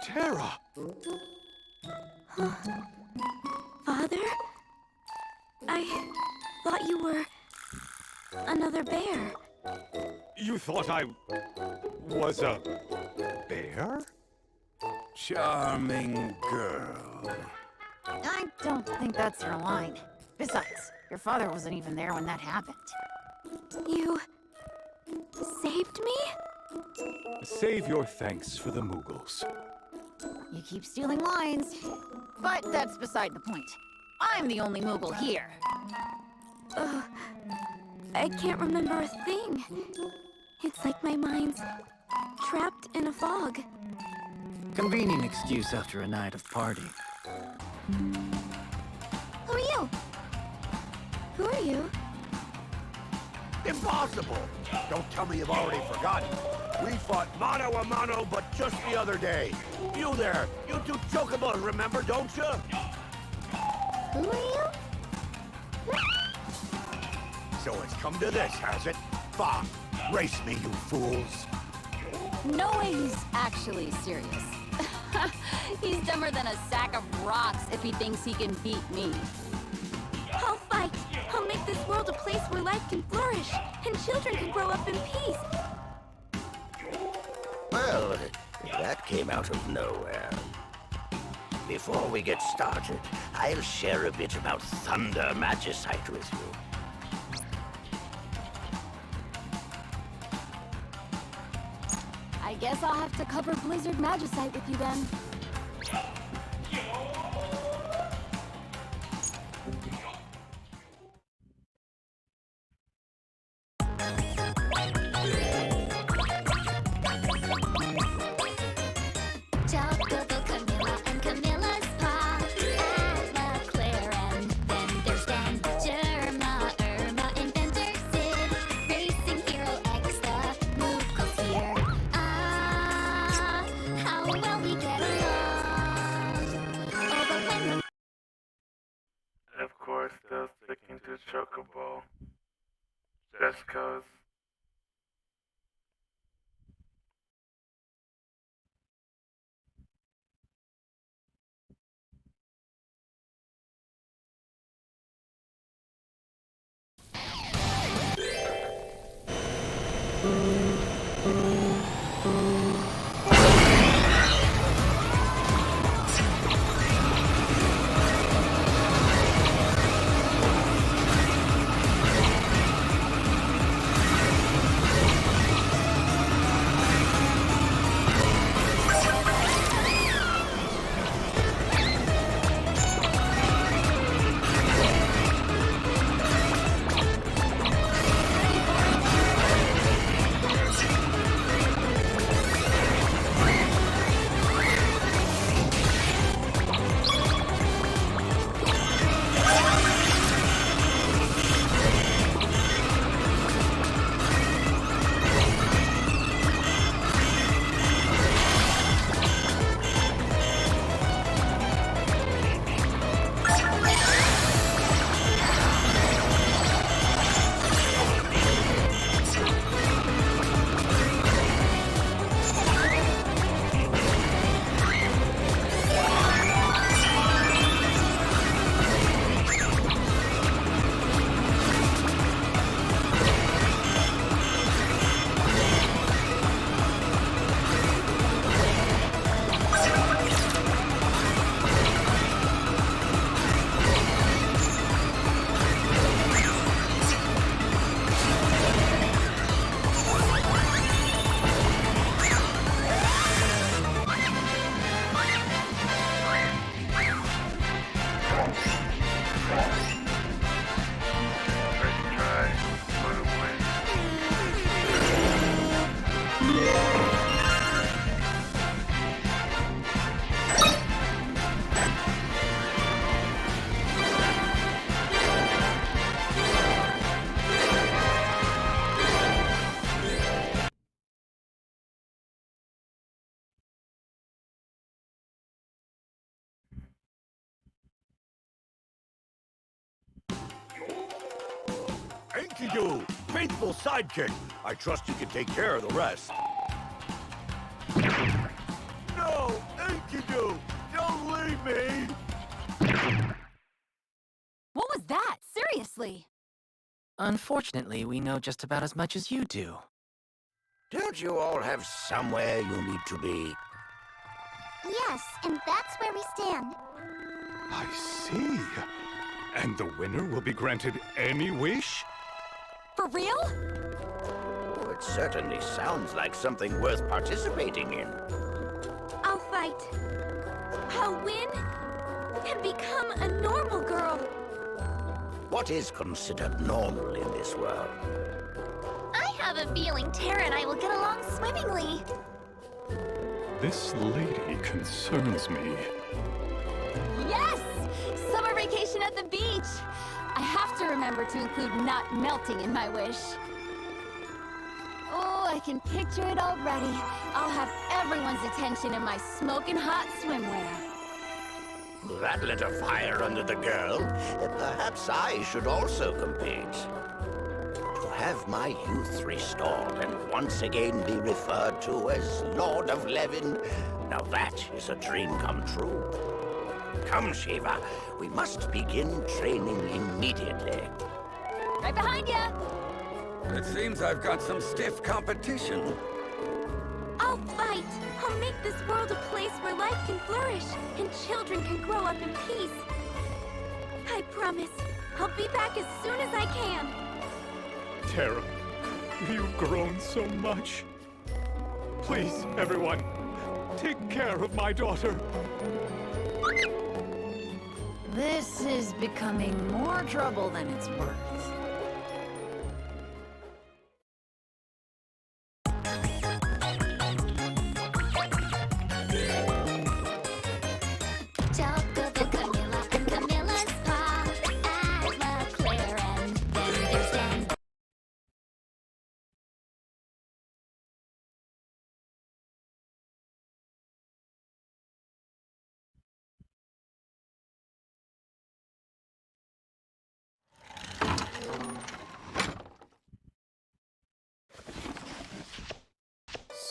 Terra!
Father? I thought you were another bear.
You thought I was a bear?
Charming girl.
I don't think that's your line. Besides, your father wasn't even there when that happened.
You saved me?
Save your thanks for the Moogles.
You keep stealing lines. But that's beside the point. I'm the only Moogle here.
I can't remember a thing. It's like my mind's trapped in a fog.
Convenient excuse after a night of partying.
Who are you?
Who are you?
Impossible! Don't tell me you've already forgotten. We fought mano a mano, but just the other day. You there, you two Chocobos, remember, don't you?
Who are you?
So it's come to this, has it? Bah! Race me, you fools!
No way he's actually serious. He's dumber than a sack of rocks if he thinks he can beat me.
I'll fight. I'll make this world a place where life can flourish and children can grow up in peace.
Well, that came out of nowhere. Before we get started, I'll share a bit about Thunder Magicite with you.
I guess I'll have to cover Blizzard Magicite with you then.
Chocobo, Camilla, and Camilla's paw. Atla, Claire, and then there's Dan, Germa, Irma, Inventor, Sid, Racing Hero X, the Moogles here. Ah, how well we get along. Although when the
Of course, still sticking to Chocobo. Just 'cause.
Enkidu, faithful sidekick. I trust you can take care of the rest. No, Enkidu, don't leave me!
What was that? Seriously?
Unfortunately, we know just about as much as you do.
Don't you all have somewhere you need to be?
Yes, and that's where we stand.
I see. And the winner will be granted any wish?
For real?
Well, it certainly sounds like something worth participating in.
I'll fight. I'll win and become a normal girl.
What is considered normal in this world?
I have a feeling Tara and I will get along swimmingly.
This lady concerns me.
Yes! Summer vacation at the beach! I have to remember to include not melting in my wish. Oh, I can picture it already. I'll have everyone's attention in my smoking hot swimwear.
That lit a fire under the girl. Perhaps I should also compete. To have my youth restored and once again be referred to as Lord of Levin, now that is a dream come true. Come, Shiva, we must begin training immediately.
Right behind ya!
It seems I've got some stiff competition.
I'll fight. I'll make this world a place where life can flourish and children can grow up in peace. I promise. I'll be back as soon as I can.
Tara, you've grown so much. Please, everyone, take care of my daughter.
This is becoming more trouble than it's worth.
Chocobo, Camilla, and Camilla's Pa. Asthma, Claire, and then there's Dan.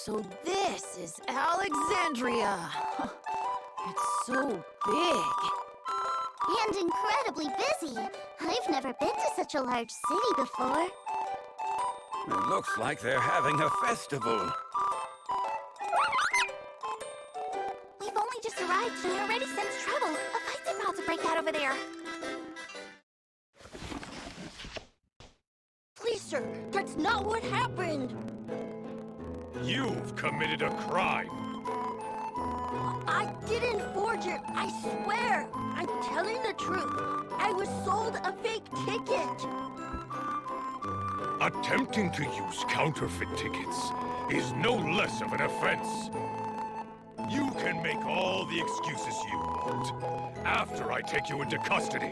So this is Alexandria. It's so big.
And incredibly busy. I've never been to such a large city before.
It looks like they're having a festival.
We've only just arrived and it already sensed trouble. A fight's about to break out over there. Please, sir, that's not what happened.
You've committed a crime.
I didn't forge it, I swear. I'm telling the truth. I was sold a fake ticket.
Attempting to use counterfeit tickets is no less of an offense. You can make all the excuses you want after I take you into custody.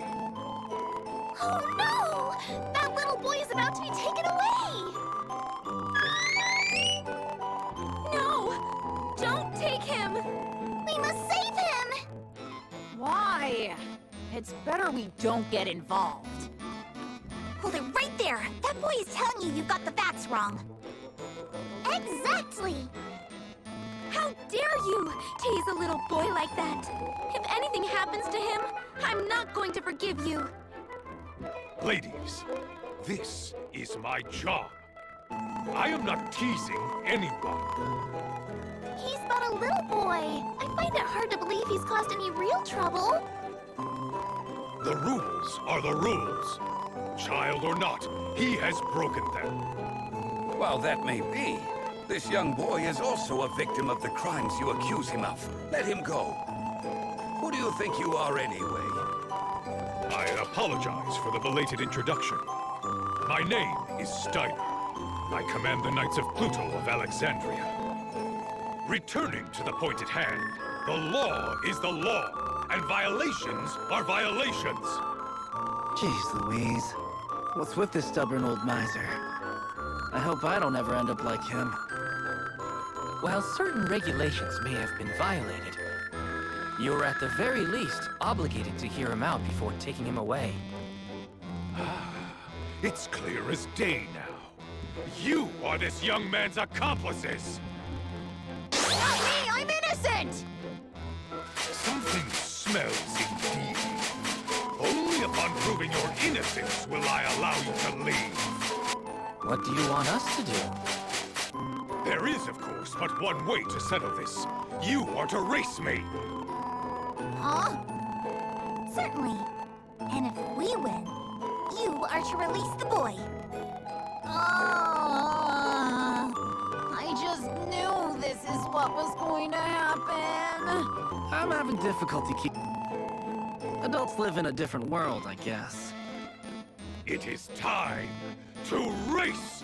Oh no! That little boy is about to be taken away! No! Don't take him! We must save him!
Why? It's better we don't get involved.
Hold it right there! That boy is telling you you've got the facts wrong. Exactly! How dare you tease a little boy like that? If anything happens to him, I'm not going to forgive you.
Ladies, this is my job. I am not teasing anyone.
He's but a little boy. I find it hard to believe he's caused any real trouble.
The rules are the rules. Child or not, he has broken them.
While that may be, this young boy is also a victim of the crimes you accuse him of. Let him go. Who do you think you are anyway?
apologize for the belated introduction. My name is Steiner. I command the Knights of Pluto of Alexandria. Returning to the point at hand, the law is the law, and violations are violations.
Jeez Louise. What's with this stubborn old miser? I hope I don't ever end up like him.
While certain regulations may have been violated, you are at the very least obligated to hear him out before taking him away.
It's clear as day now. You are this young man's accomplices!
Not me! I'm innocent!
Something smells indeed. Only upon proving your innocence will I allow you to leave.
What do you want us to do?
There is, of course, but one way to settle this. You are to race me.
Huh? Certainly. And if we win, you are to release the boy.
I just knew this is what was going to happen.
I'm having difficulty Adults live in a different world, I guess.
It is time to race!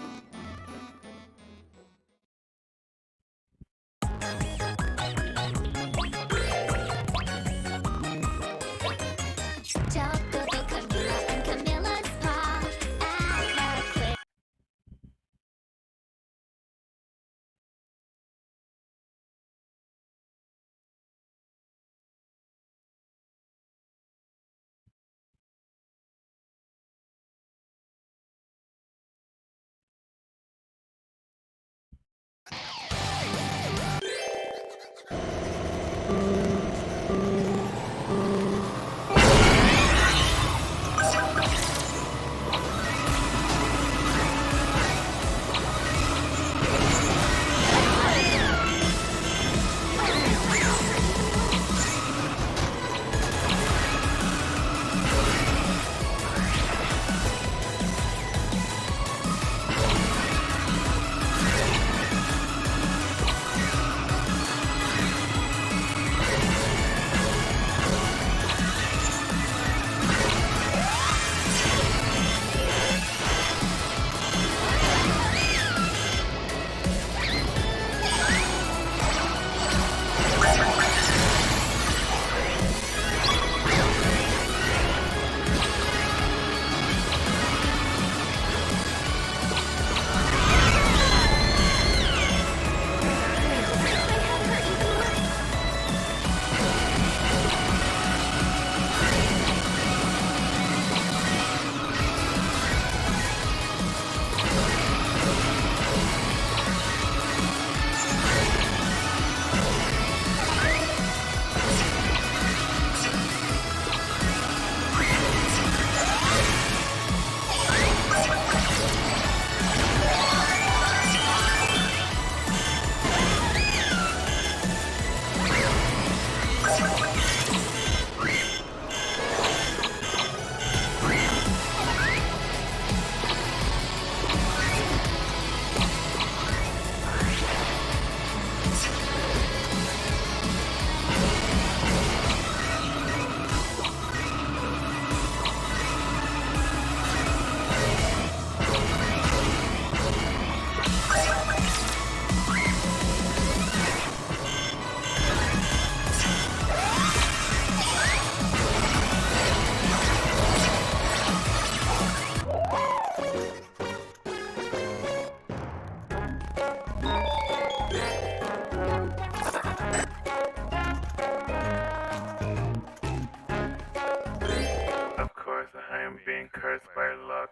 Chocobo, Camilla, and Camilla's paw.
cursed by luck.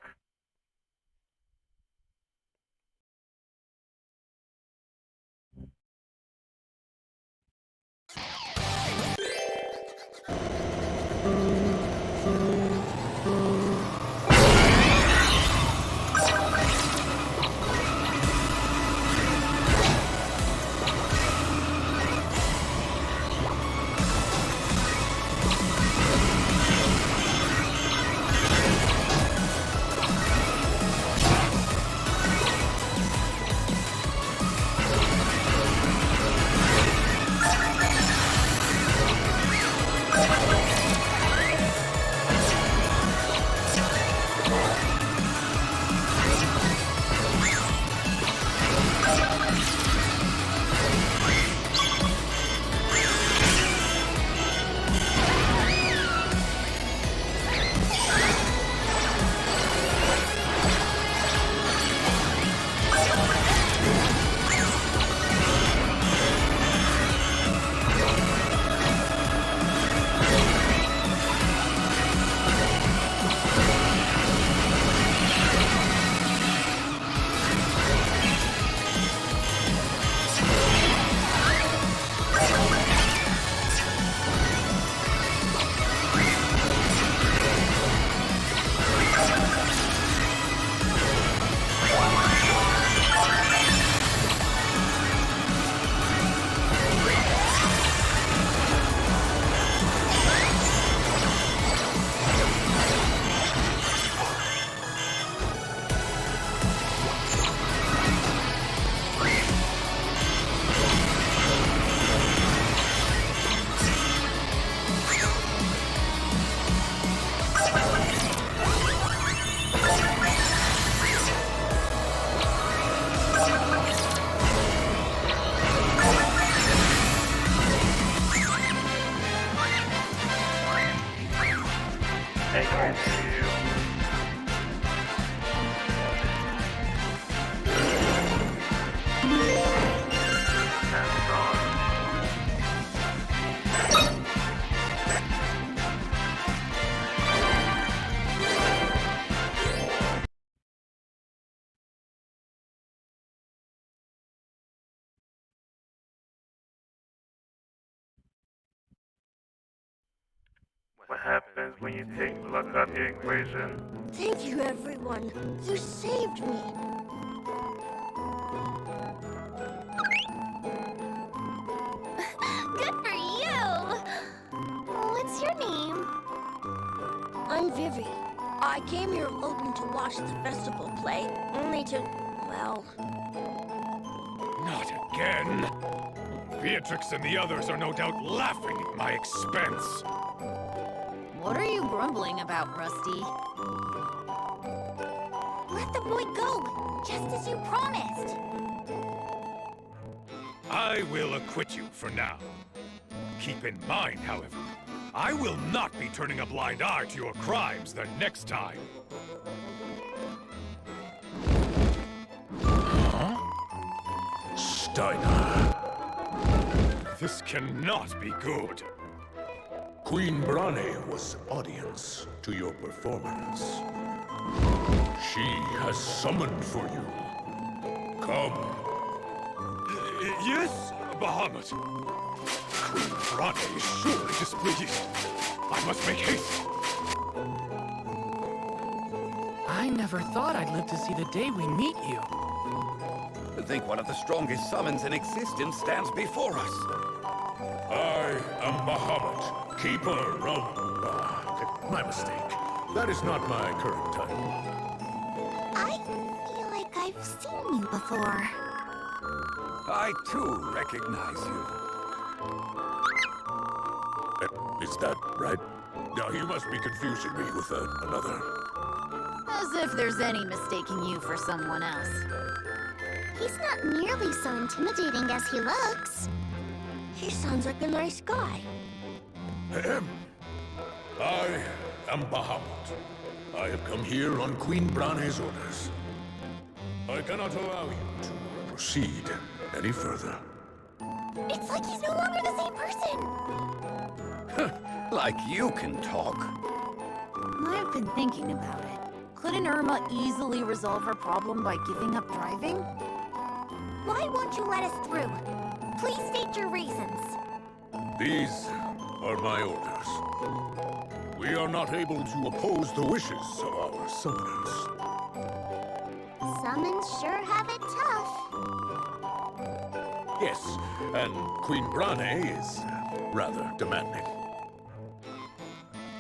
What happens when you take luck out the equation?
Thank you, everyone. You saved me. Good for you! What's your name? I'm Vivi. I came here hoping to watch the festival play, only to, well...
Not again! Beatrix and the others are no doubt laughing at my expense.
What are you grumbling about, Rusty?
Let the boy go, just as you promised.
I will acquit you for now. Keep in mind, however, I will not be turning a blind eye to your crimes the next time. Huh?
Steiner.
This cannot be good.
Queen Brane was audience to your performance. She has summoned for you. Come.
Yes, Bahamut. Queen Brane is surely displeased. I must make haste.
I never thought I'd live to see the day we meet you.
To think one of the strongest summons in existence stands before us.
I am Bahamut, keeper of... my mistake. That is not my current title.
I feel like I've seen you before.
I, too, recognize you.
Is that right? No, you must be confusing me with another.
As if there's any mistaking you for someone else.
He's not nearly so intimidating as he looks. He sounds like a nice guy.
Ahem. I am Bahamut. I have come here on Queen Brane's orders. I cannot allow you to proceed any further.
It's like he's no longer the same person.
Like you can talk.
I've been thinking about it. Couldn't Irma easily resolve her problem by giving up driving?
Why won't you let us through? Please state your reasons.
These are my orders. We are not able to oppose the wishes of our summoners.
Summons sure have it tough.
Yes, and Queen Brane is rather demanding.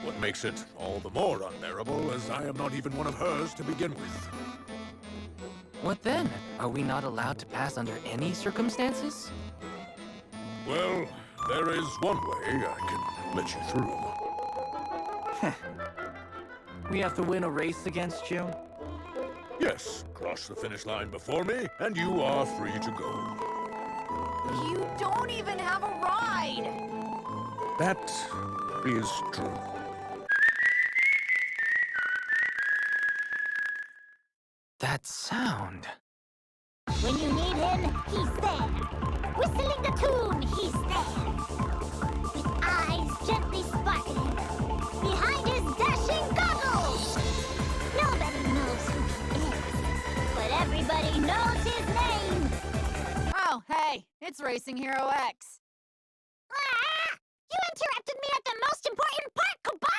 What makes it all the more unbearable as I am not even one of hers to begin with.
What then? Are we not allowed to pass under any circumstances?
Well, there is one way I can let you through.
We have to win a race against you?
Yes, cross the finish line before me, and you are free to go.
You don't even have a ride!
That is true.
That sound.
When you need him, he's there. Whistling the tune, he's there. With eyes gently sparkling. Behind his dashing goggles. Nobody knows who he is. But everybody knows his name.
Oh, hey, it's Racing Hero X.
Ah! You interrupted me at the most important part, Chocobo!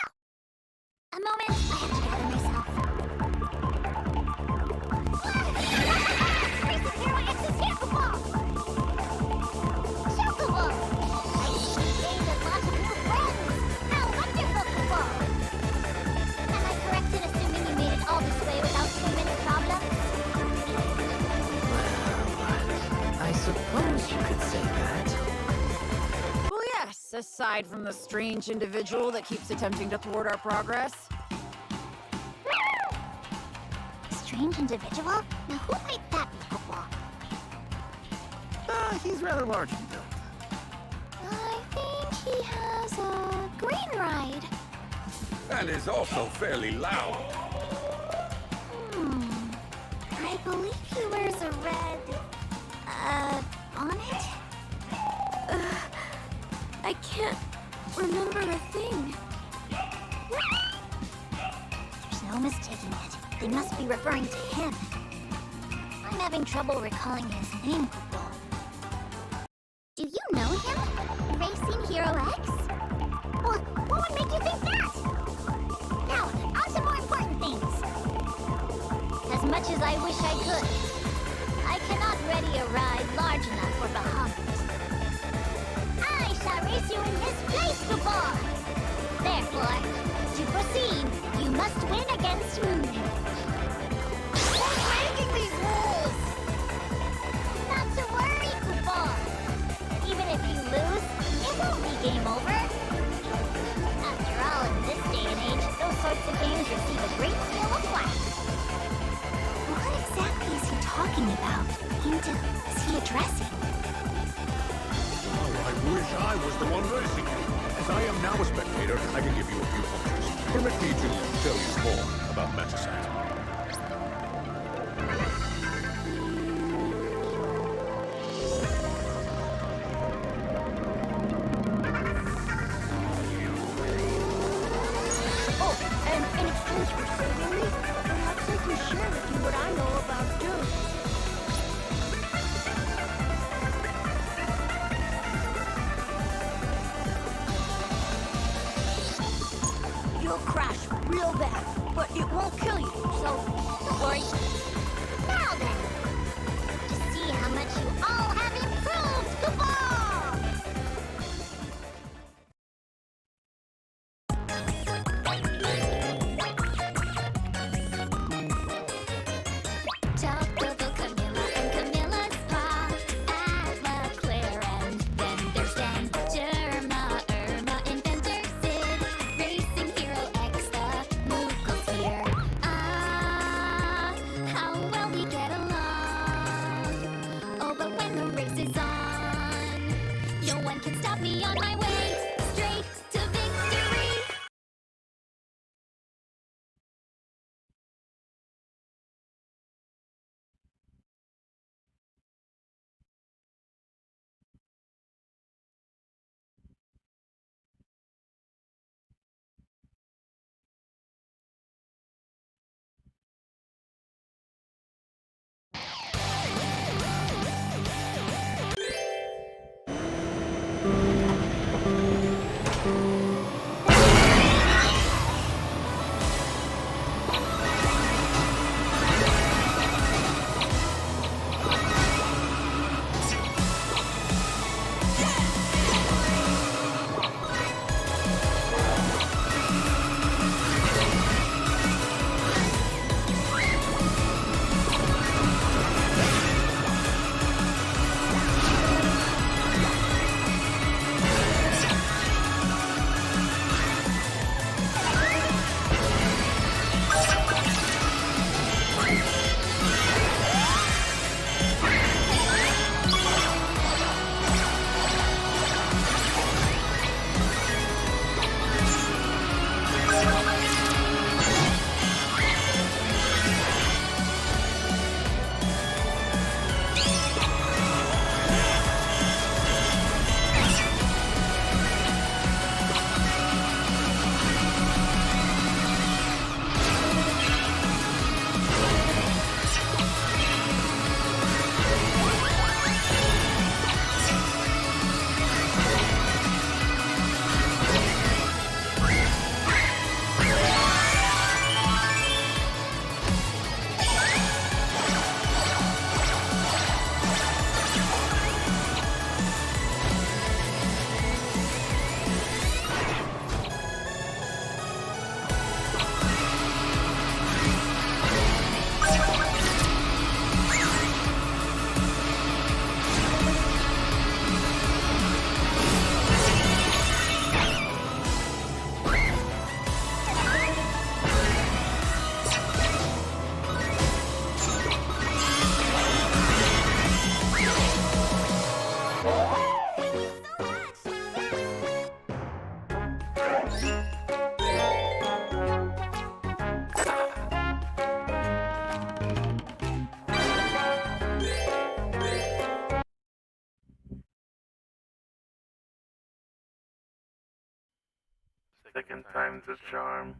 A moment, I have to gather myself. Racing Hero X is here, Chocobo! Chocobo! I see you gained a lot of new friends! How wonderful, Chocobo! Am I correct in assuming you made it all this way without too many problems?
I suppose you could say that.
Well, yes, aside from the strange individual that keeps attempting to thwart our progress.
Strange individual? Now who might that be, Chocobo?
He's rather large and built.
I think he has a green ride.
and is also fairly loud.
I believe he wears a red, bonnet?
I can't remember a thing.
There's no mistaking it. They must be referring to him. I'm having trouble recalling his name, Chocobo. Do you know him? Racing Hero X? What would make you think that? Now, on to more important things. As much as I wish I could, I cannot ready a ride large enough for Bahamut. I shall race you in his place, Chocobo! Therefore, to proceed, you must win against me. Who's making these rules? Not to worry, Chocobo. Even if you lose, it won't be game over. After all, in this day and age, those sorts of games receive a great deal of flack. What exactly is he talking about? Who is he addressing?
Oh, I wish I was the one racing you. As I am now a spectator, I can give you a few pointers. Permit me to tell you more about Metasite.
Oh, and in exchange for saving me, perhaps I can share with you what I know about Doom. You'll crash real bad, but it won't kill you, so don't worry.
Now then, to see how much you all have improved, Chocobo! Chocobo, Camilla, and Camilla's paw. Asma, Claire, and then there's Dan, Germa, Irma, Inventor, Sid, Racing Hero X, the Mookle's here. Ah,
second time's a charm.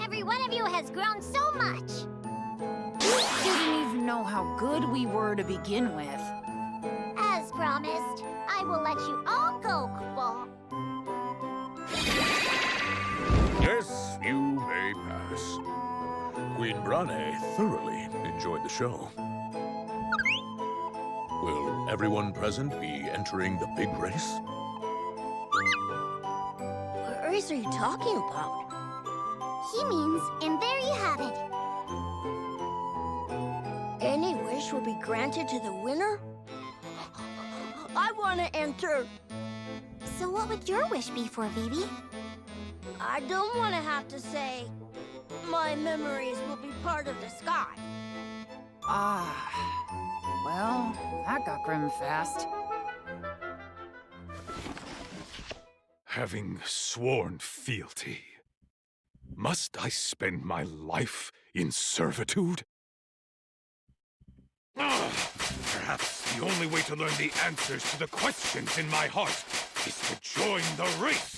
Every one of you has grown so much.
Didn't even know how good we were to begin with.
As promised, I will let you all go, Chocobo.
Yes, you may pass. Queen Brane thoroughly enjoyed the show. Will everyone present be entering the big race?
What race are you talking about? He means, and there you have it.
Any wish will be granted to the winner? I want to enter.
So what would your wish be for, Vivi?
I don't want to have to say, my memories will be part of the sky.
Well, that got grim fast.
Having sworn fealty, must I spend my life in servitude? Perhaps the only way to learn the answers to the questions in my heart is to join the race.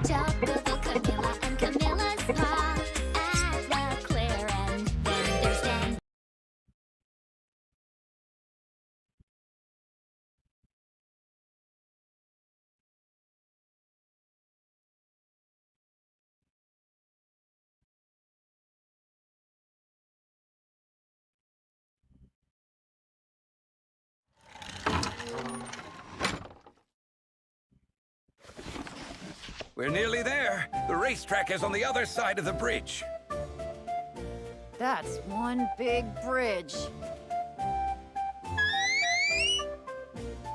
Chocobo, Camilla, and Camilla's paw at the clear end. Then there's Dan.
We're nearly there. The racetrack is on the other side of the bridge.
That's one big bridge.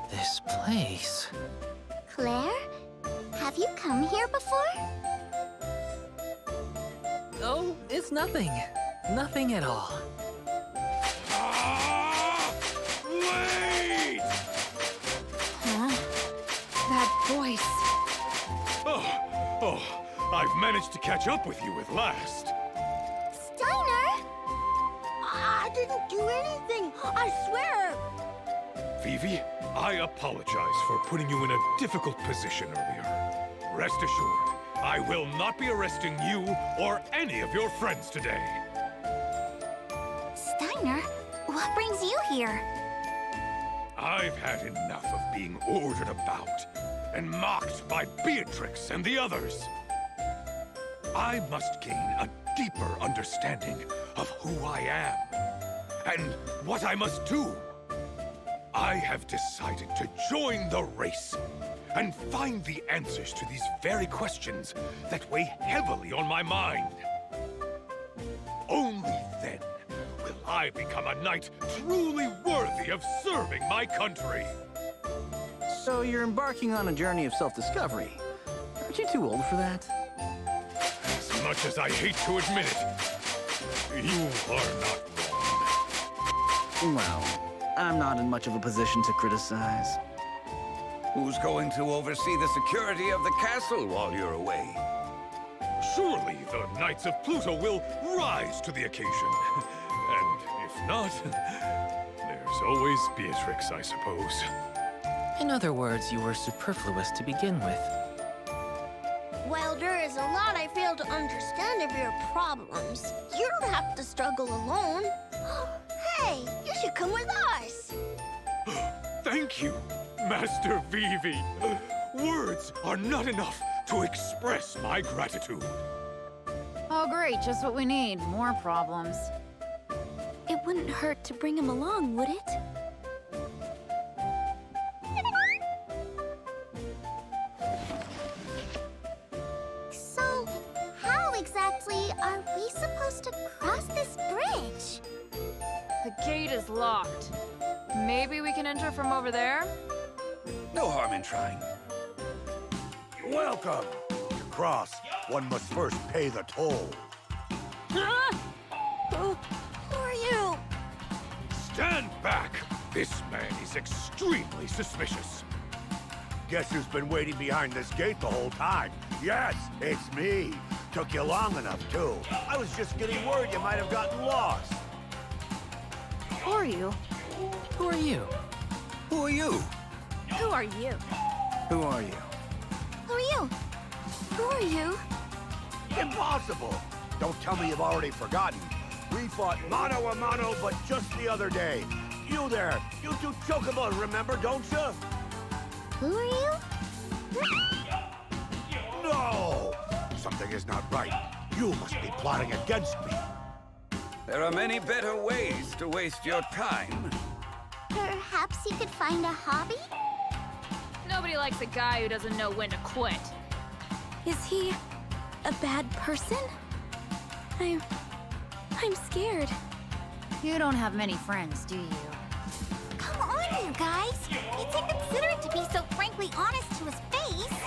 This place...
Claire, have you come here before?
Oh, it's nothing. Nothing at all.
Wait!
Huh? That voice.
I've managed to catch up with you at last.
Steiner? I didn't do anything, I swear.
Vivi, I apologize for putting you in a difficult position earlier. Rest assured, I will not be arresting you or any of your friends today.
Steiner, what brings you here?
I've had enough of being ordered about and mocked by Beatrix and the others. I must gain a deeper understanding of who I am and what I must do. I have decided to join the race and find the answers to these very questions that weigh heavily on my mind. Only then will I become a knight truly worthy of serving my country.
So you're embarking on a journey of self-discovery. Aren't you too old for that?
As much as I hate to admit it, you are not wrong.
Well, I'm not in much of a position to criticize.
Who's going to oversee the security of the castle while you're away?
Surely the Knights of Pluto will rise to the occasion. And if not, there's always Beatrix, I suppose.
In other words, you were superfluous to begin with.
Well, there is a lot I fail to understand of your problems. You don't have to struggle alone. Hey, you should come with us.
Thank you, Master Vivi. Words are not enough to express my gratitude.
Oh, great. Just what we need. More problems.
It wouldn't hurt to bring him along, would it? So, how exactly are we supposed to cross this bridge?
The gate is locked. Maybe we can enter from over there?
No harm in trying.
Welcome. To cross, one must first pay the toll.
Huh? Who are you?
Stand back! This man is extremely suspicious.
Guess who's been waiting behind this gate the whole time? Yes, it's me. Took you long enough, too. I was just getting worried you might have gotten lost.
Who are you?
Who are you?
Who are you?
Who are you?
Who are you?
Who are you? Who are you?
Impossible. Don't tell me you've already forgotten. We fought mano a mano, but just the other day. You there, you two Chocobo, remember, don't you?
Who are you?
No! Something is not right. You must be plotting against me.
There are many better ways to waste your time.
Perhaps you could find a hobby?
Nobody likes a guy who doesn't know when to quit.
Is he a bad person? I'm scared.
You don't have many friends, do you?
Come on, you guys. It's inconsiderate to be so frankly honest to his face.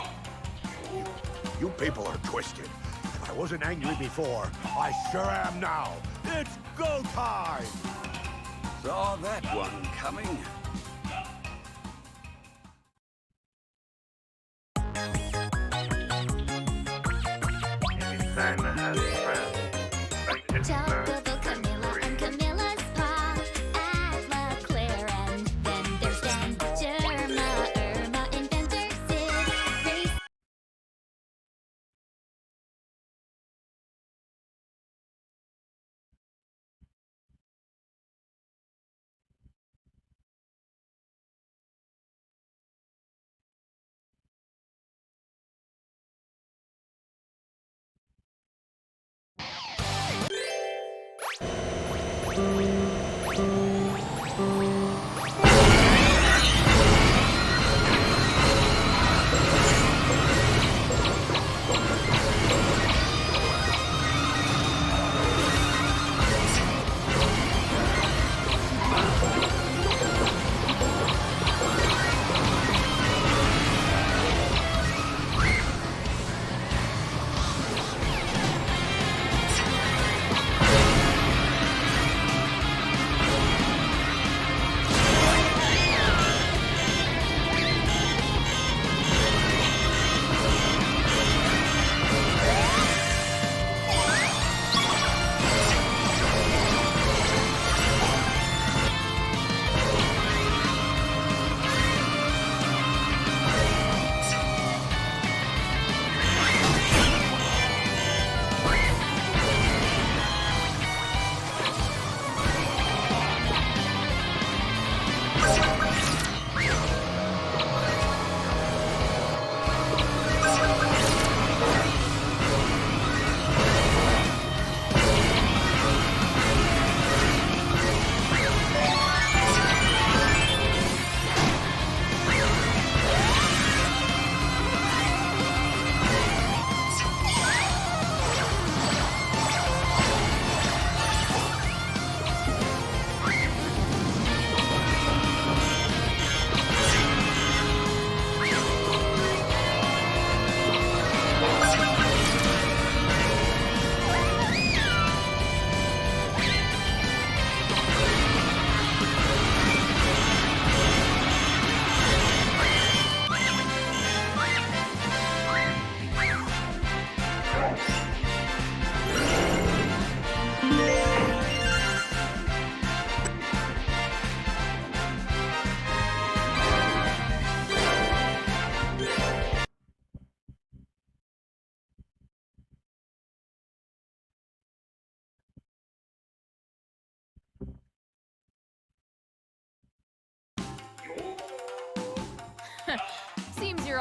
You people are twisted. If I wasn't angry before, I sure am now. It's go time!
Saw that one coming.
Chocobo, Camilla, and Camilla's Pa. Asthma, Claire, and then there's Dan, Germa, Irma, Inventor, Sid, Race.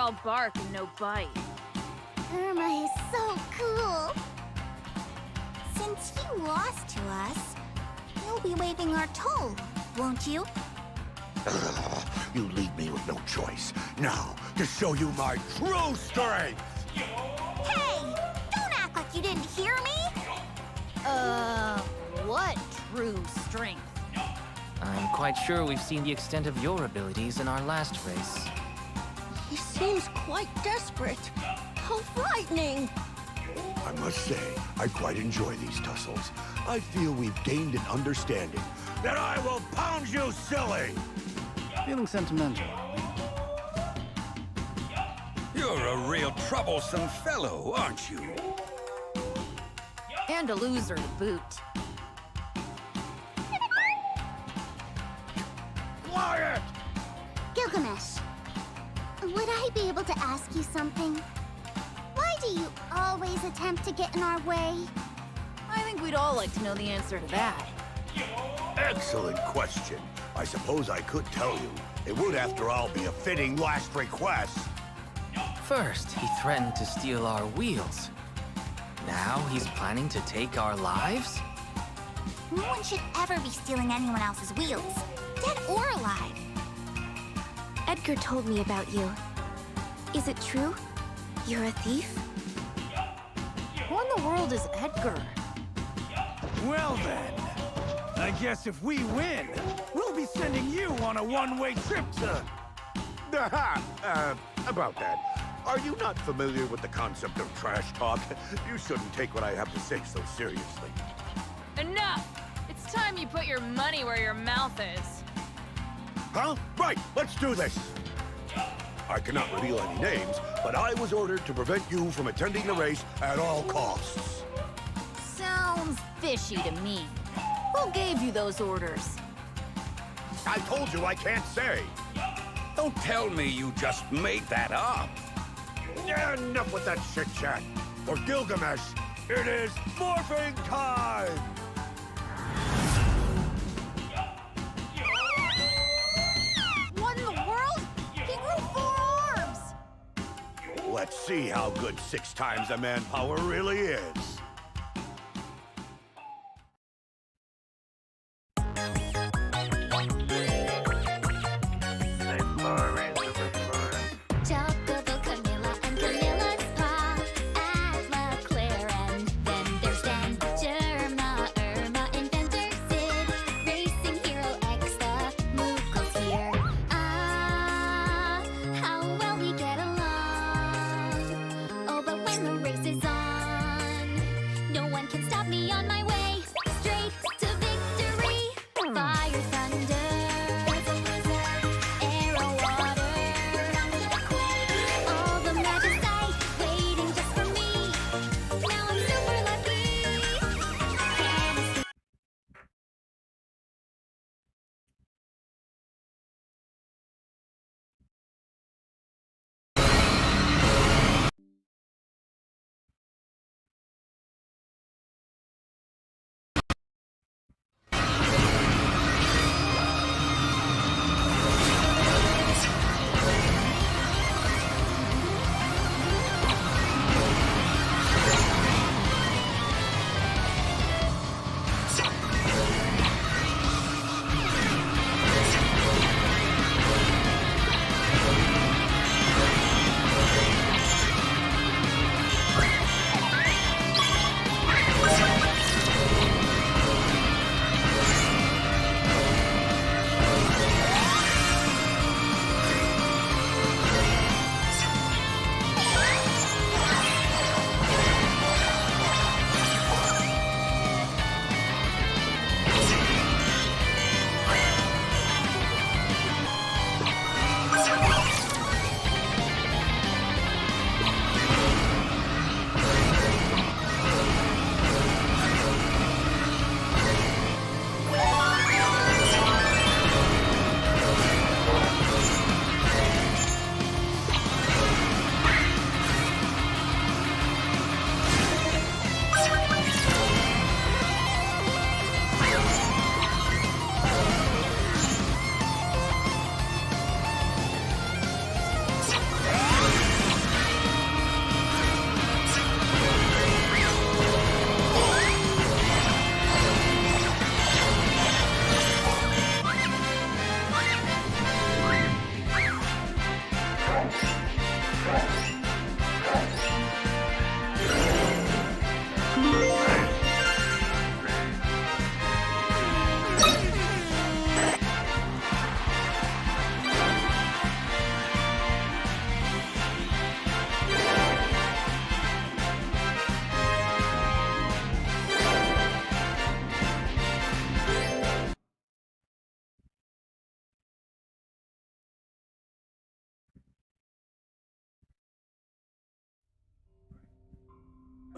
all bark and no bite.
Irma is so cool. Since you lost to us, you'll be waiving our toll, won't you?
You leave me with no choice. Now, to show you my true strength!
Hey! Don't act like you didn't hear me!
What true strength?
I'm quite sure we've seen the extent of your abilities in our last race.
He seems quite desperate. How frightening!
I must say, I quite enjoy these tussles. I feel we've gained an understanding. That I will pound you silly!
Feeling sentimental.
You're a real troublesome fellow, aren't you?
And a loser to boot.
Quiet!
Gilgamesh, would I be able to ask you something? Why do you always attempt to get in our way?
I think we'd all like to know the answer to that.
Excellent question. I suppose I could tell you. It would, after all, be a fitting last request.
First, he threatened to steal our wheels. Now he's planning to take our lives?
No one should ever be stealing anyone else's wheels, dead or alive.
Edgar told me about you. Is it true? You're a thief?
Who in the world is Edgar?
Well then, I guess if we win, we'll be sending you on a one-way trip to...
About that. Are you not familiar with the concept of trash talk? You shouldn't take what I have to say so seriously.
Enough! It's time you put your money where your mouth is.
Huh? Right, let's do this! I cannot reveal any names, but I was ordered to prevent you from attending the race at all costs.
Sounds fishy to me. Who gave you those orders?
I told you I can't say.
Don't tell me you just made that up.
Enough with that chit-chat. For Gilgamesh, it is morphing time!
What in the world? He grew 4 arms!
Let's see how good 6 times the manpower really is.
Chocobo, Camilla, and Camilla's Pa, Atla, Claire, and then there's Dan, Germa, Irma, Inventor, Sid, Racing Hero X, the Mookles here. Ah, how well we get along. Oh, but when the race is on,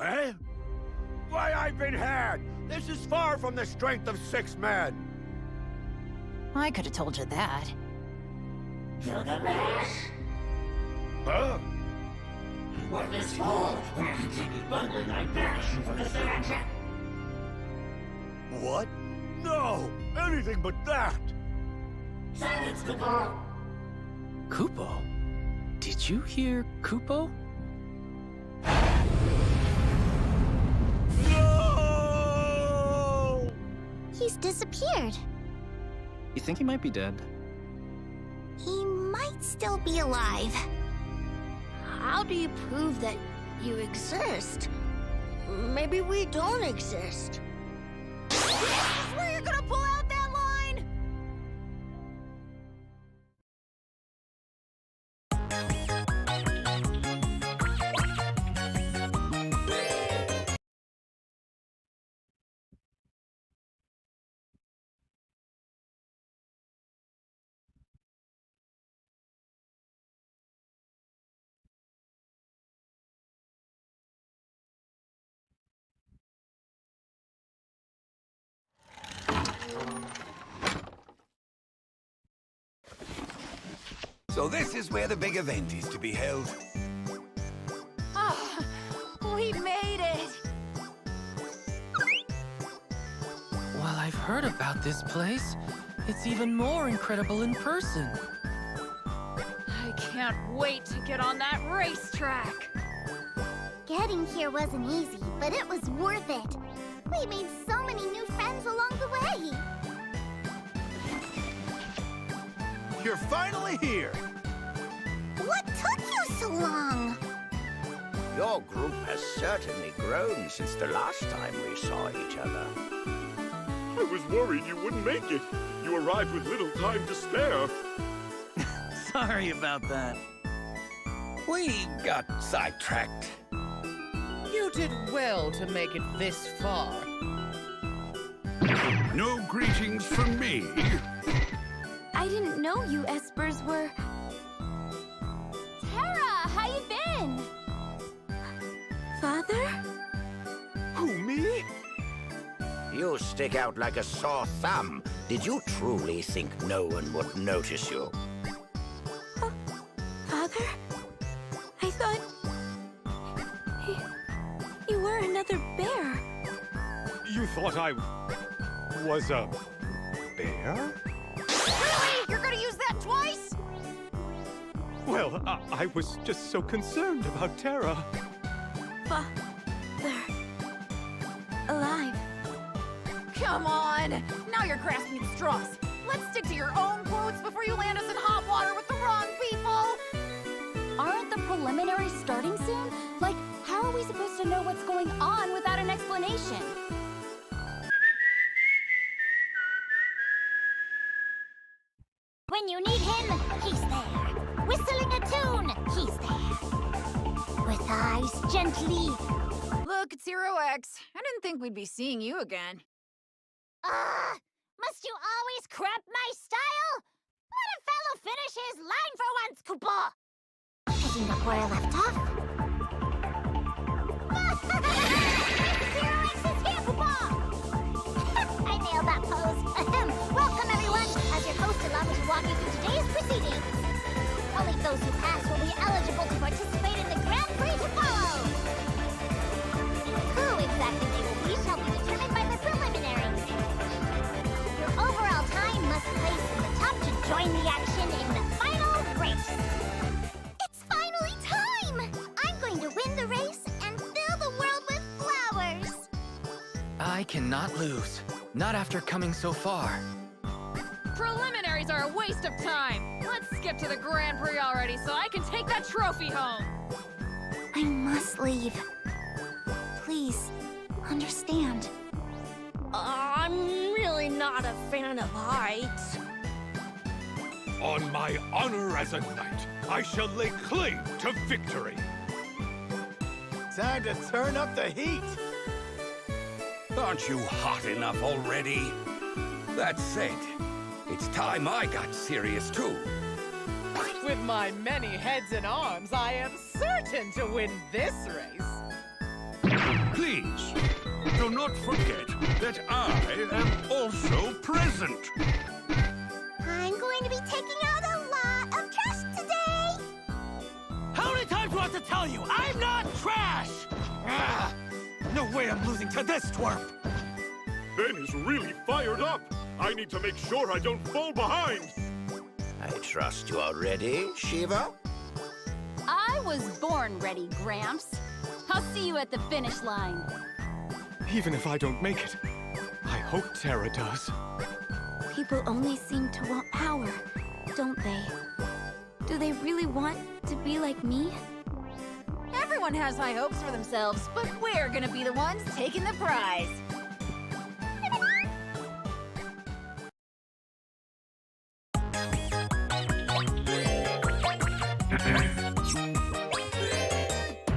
Eh? Why, I've been had! This is far from the strength of 6 men!
I could have told you that.
Huh?
What this fall, when you continue bungling, I banish you from the stage.
What? No! Anything but that!
Silence, Chocobo!
Kupo? Did you hear Kupo?
No!
He's disappeared.
You think he might be dead?
He might still be alive. How do you prove that you exist? Maybe we don't exist.
This is where you're gonna pull out that line?
So this is where the big event is to be held.
Ah, we made it!
Well, I've heard about this place. It's even more incredible in person.
I can't wait to get on that racetrack.
Getting here wasn't easy, but it was worth it. We made so many new friends along the way.
You're finally here!
What took you so long?
Your group has certainly grown since the last time we saw each other.
I was worried you wouldn't make it. You arrived with little time to spare.
Sorry about that.
We got sidetracked.
You did well to make it this far.
No greetings from me.
I didn't know you Espers were...
Terra, how you been?
Father?
Who, me? You stick out like a sore thumb. Did you truly think no one would notice you?
Father? I thought... You were another bear.
You thought I was a bear?
Really? You're gonna use that twice?
Well, I was just so concerned about Terra.
Father... Alive.
Come on! Now you're grasping at straws. Let's stick to your own quotes before you land us in hot water with the wrong people! Aren't the preliminaries starting soon? Like, how are we supposed to know what's going on without an explanation?
When you need him, he's there. Whistling a tune, he's there. With eyes gently.
Look, it's Zero X. I didn't think we'd be seeing you again.
Must you always cramp my style? Let a fellow finish his line for once, Koopa. Picking up where I left off. Zero X is here, Koopa! I nailed that pose. Welcome, everyone. As your host, allow me to walk you through today's proceedings. Only those who pass will be eligible to participate in the Grand Prix to follow. Who exactly they will be shall be determined by the preliminaries. Your overall time must place in the top to join the action in the final race. It's finally time! I'm going to win the race and fill the world with flowers.
I cannot lose. Not after coming so far.
Preliminaries are a waste of time. Let's skip to the Grand Prix already so I can take that trophy home.
I must leave. Please, understand.
I'm really not a fan of heights.
On my honor as a knight, I shall lay claim to victory.
Time to turn up the heat.
Aren't you hot enough already? That said, it's time I got serious too.
With my many heads and arms, I am certain to win this race.
Please, do not forget that I am also present.
I'm going to be taking out a lot of trash today.
How many times do I have to tell you? I'm not trash! Ah, no way I'm losing to this twerp!
Ben is really fired up. I need to make sure I don't fall behind.
I trust you are ready, Shiva?
I was born ready, Gramps. I'll see you at the finish line.
Even if I don't make it, I hope Terra does.
People only seem to want power, don't they? Do they really want to be like me?
Everyone has high hopes for themselves, but we're gonna be the ones taking the prize.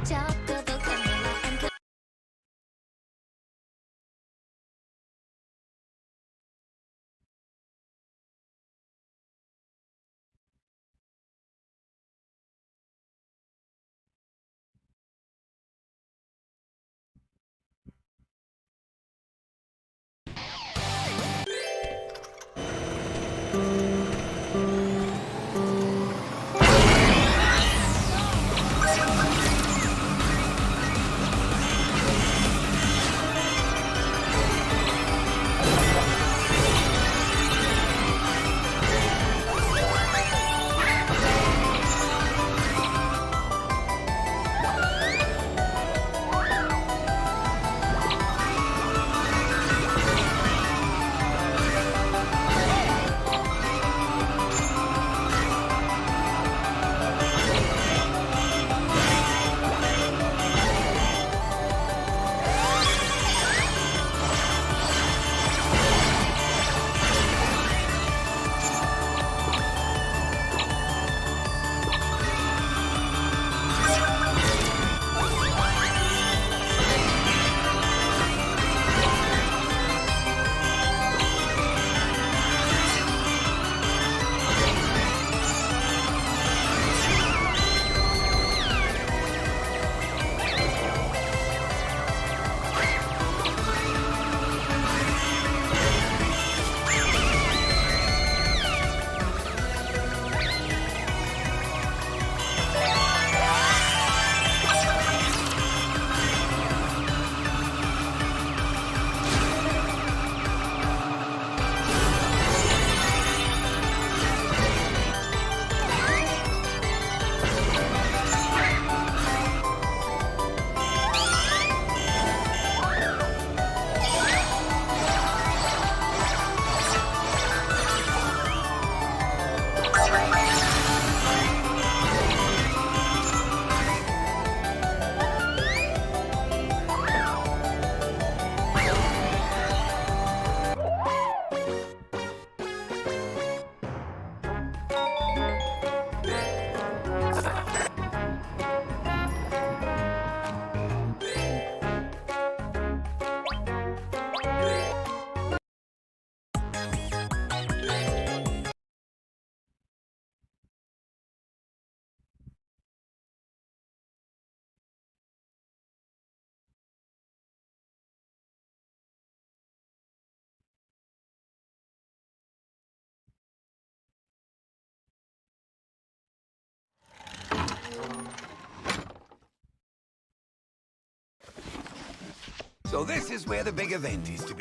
Chocobo, vanilla, and
So this is where the big event is to be.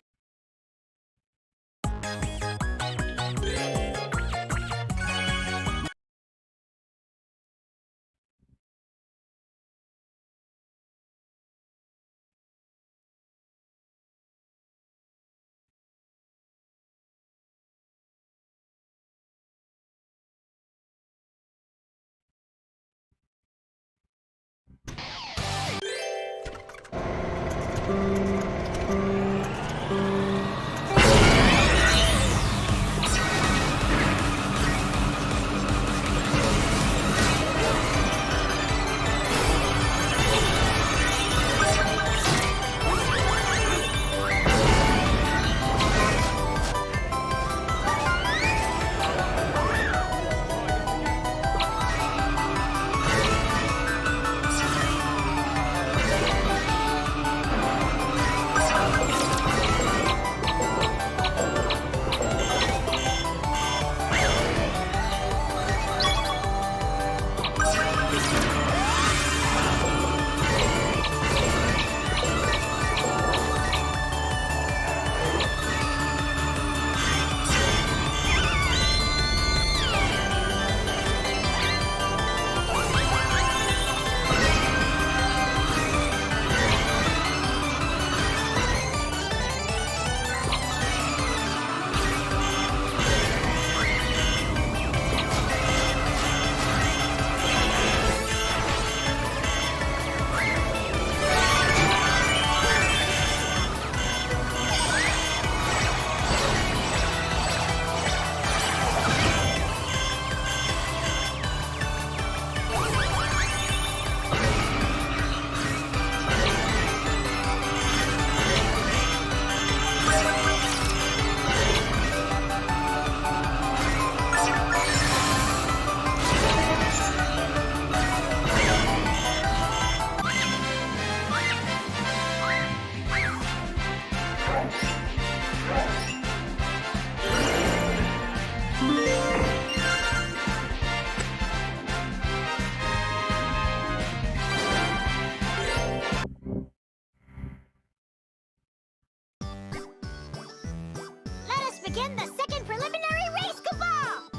begin the second preliminary race, Chocobo!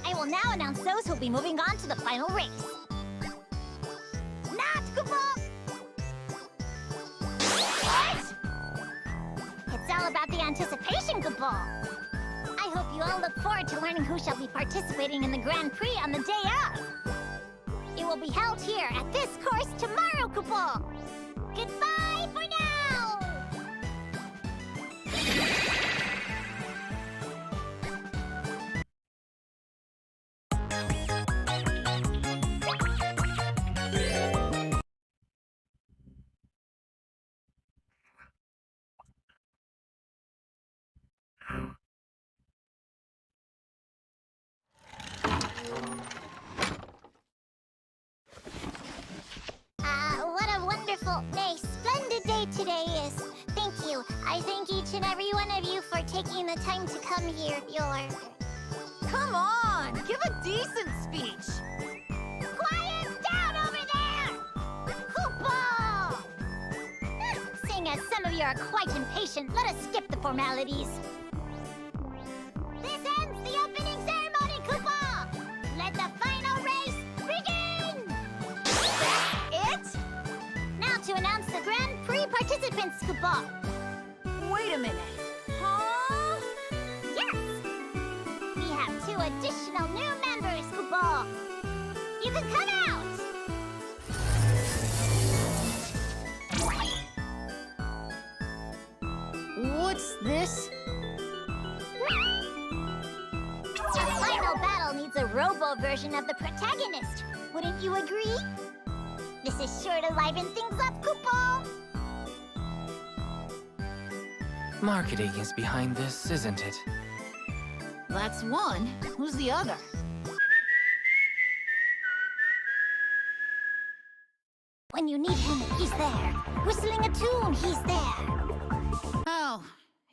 I will now announce those who'll be moving on to the final race. Not Chocobo! What? It's all about the anticipation, Chocobo. I hope you all look forward to learning who shall be participating in the Grand Prix on the day of. It will be held here at this course tomorrow, Chocobo. Goodbye for now! What a wonderful, nay, splendid day today is. Thank you. I thank each and every one of you for taking the time to come here.
Come on! Give a decent speech!
Quiet down over there! Chocobo! Seeing as some of you are quite impatient, let us skip the formalities. This ends the opening ceremony, Chocobo! Let the final race begin!
It?
Now to announce the Grand Prix participants, Chocobo.
Wait a minute. Huh?
Yes! We have 2 additional new members, Chocobo. You can come out!
What's this?
The final battle needs a robo version of the protagonist. Wouldn't you agree? This is sure to liven things up, Chocobo.
Marketing is behind this, isn't it?
That's one. Who's the other?
When you need him, he's there. Whistling a tune, he's there.
Oh,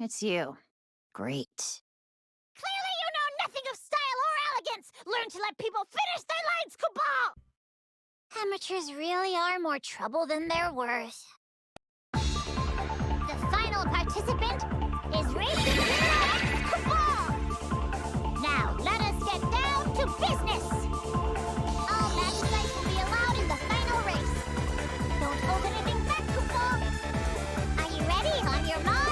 it's you. Great.
Clearly you know nothing of style or let people finish their lines, Chocobo! Amateurs really are more trouble than they're worth. The final participant is racing Chocobo! Now, let us get down to business! All magicites will be allowed in the final race. Don't hold anything back, Chocobo! Are you ready? On your mark?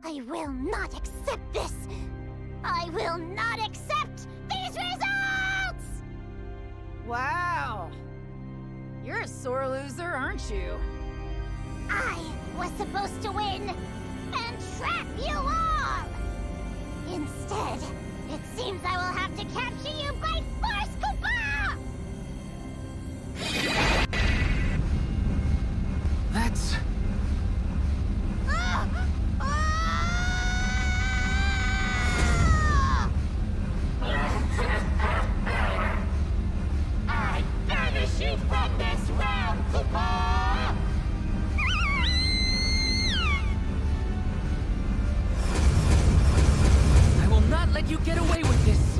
I will not accept this! I will not accept these results!
Wow. You're a sore loser, aren't you?
I was supposed to win and trap you all! Instead, it seems I will have to capture you by force, Chocobo!
That's...
I banish you from this realm, Chocobo!
I will not let you get away with this!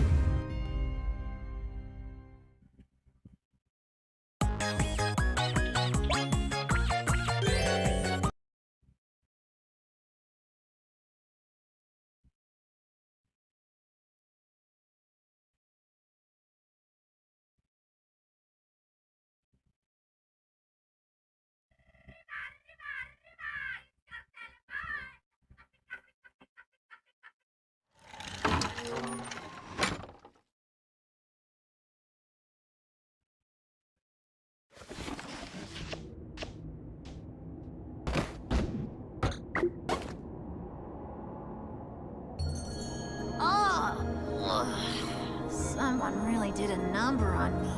Oh, someone really did a number on me.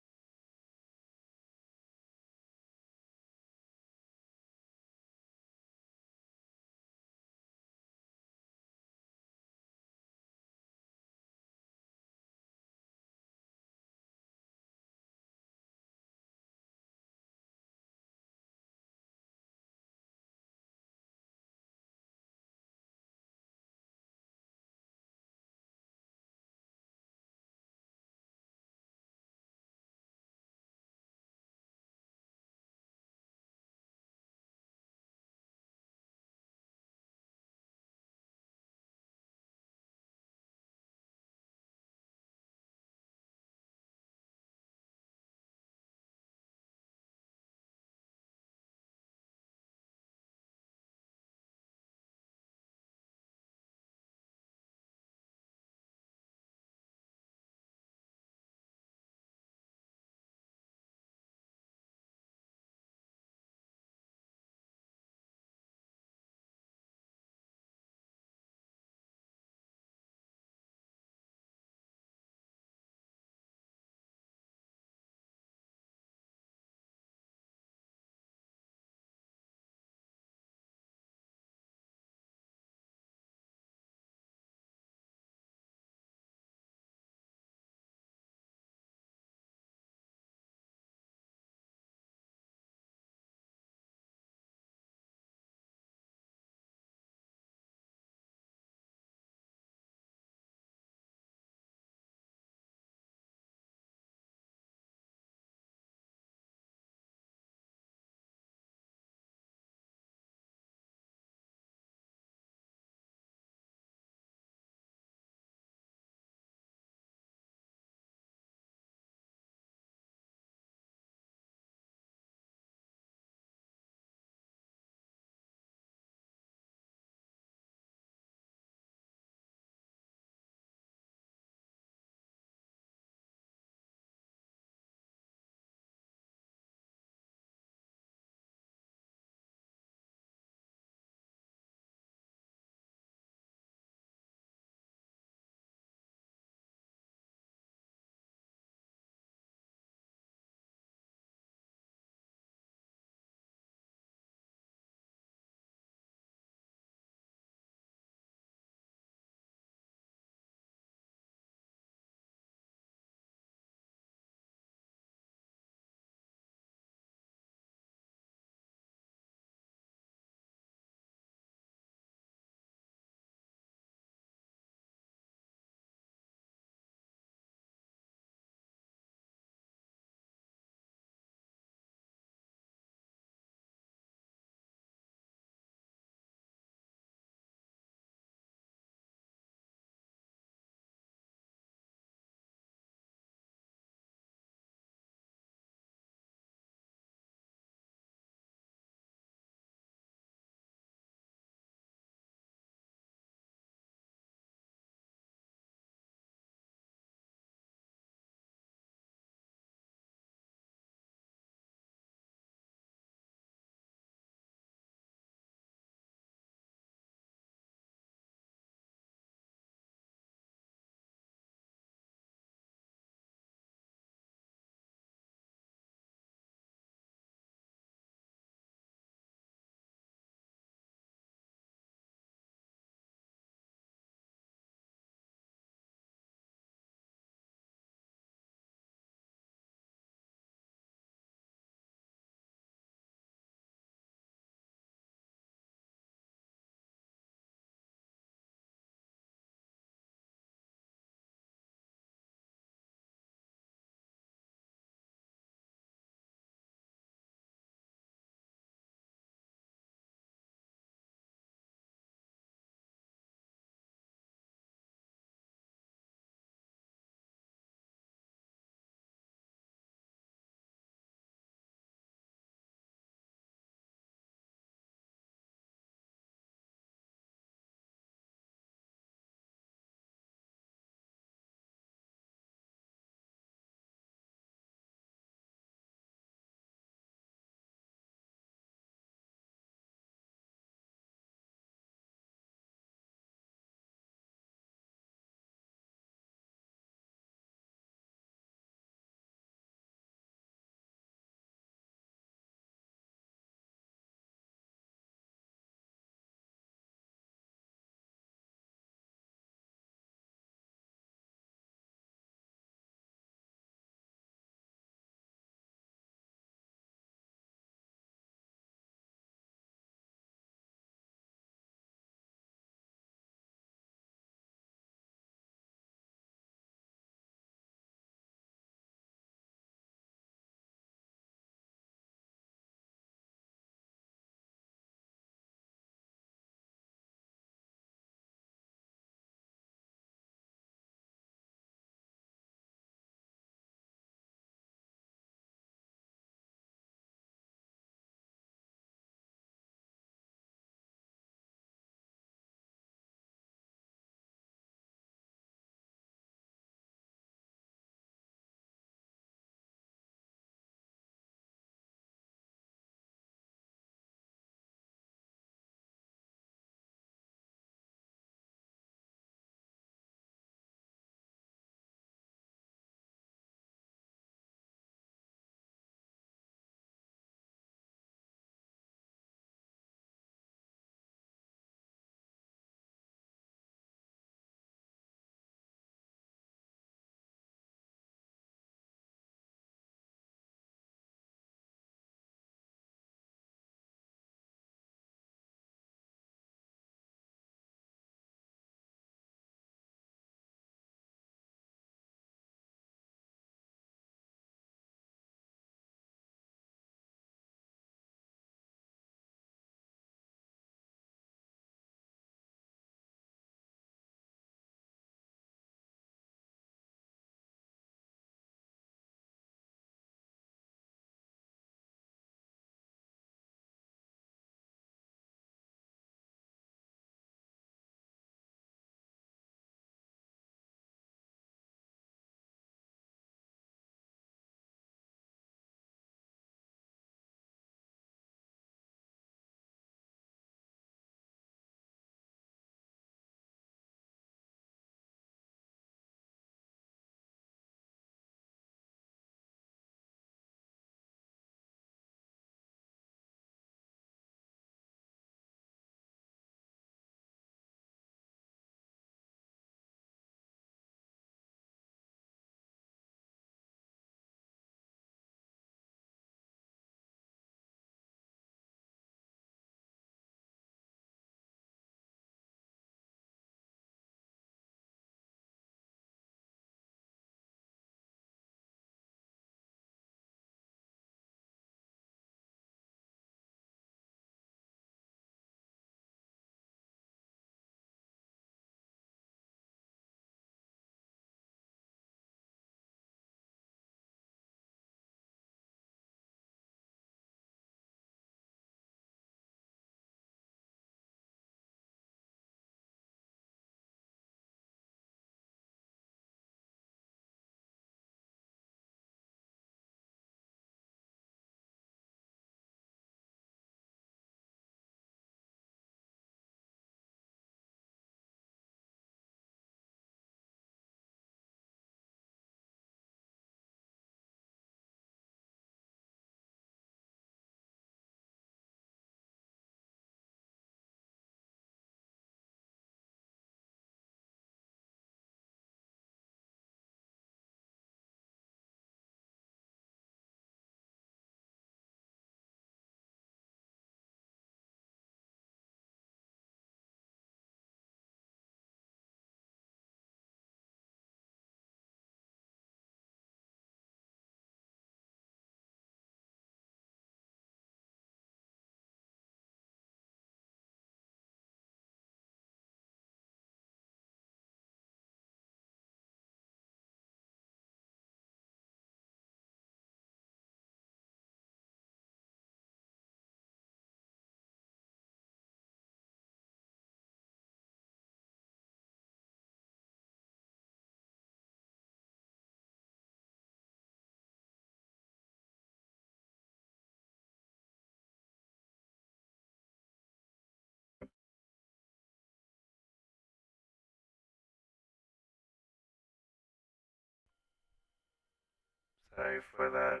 pay for that.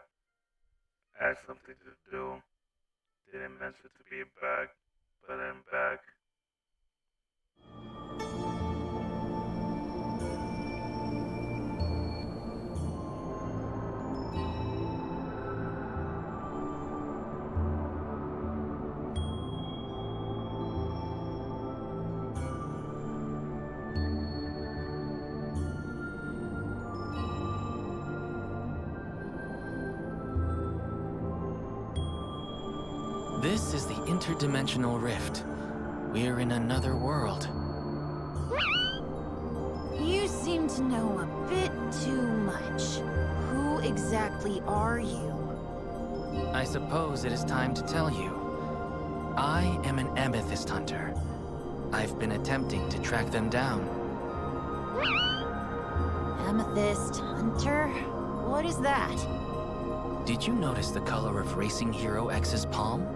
Had something to do. Didn't mention to be back, but I'm back.
This is the interdimensional rift. We're in another world.
You seem to know a bit too much. Who exactly are you?
I suppose it is time to tell you. I am an amethyst hunter. I've been attempting to track them down.
Amethyst hunter? What is that?
Did you notice the color of Racing Hero X's palm?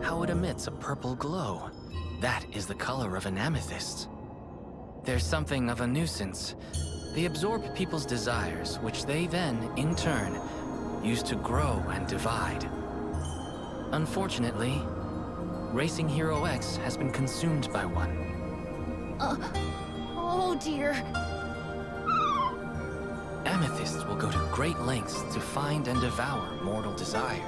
How it emits a purple glow. That is the color of an amethyst. There's something of a nuisance. They absorb people's desires, which they then, in turn, use to grow and divide. Unfortunately, Racing Hero X has been consumed by one.
Oh dear.
Amethysts will go to great lengths to find and devour mortal desire.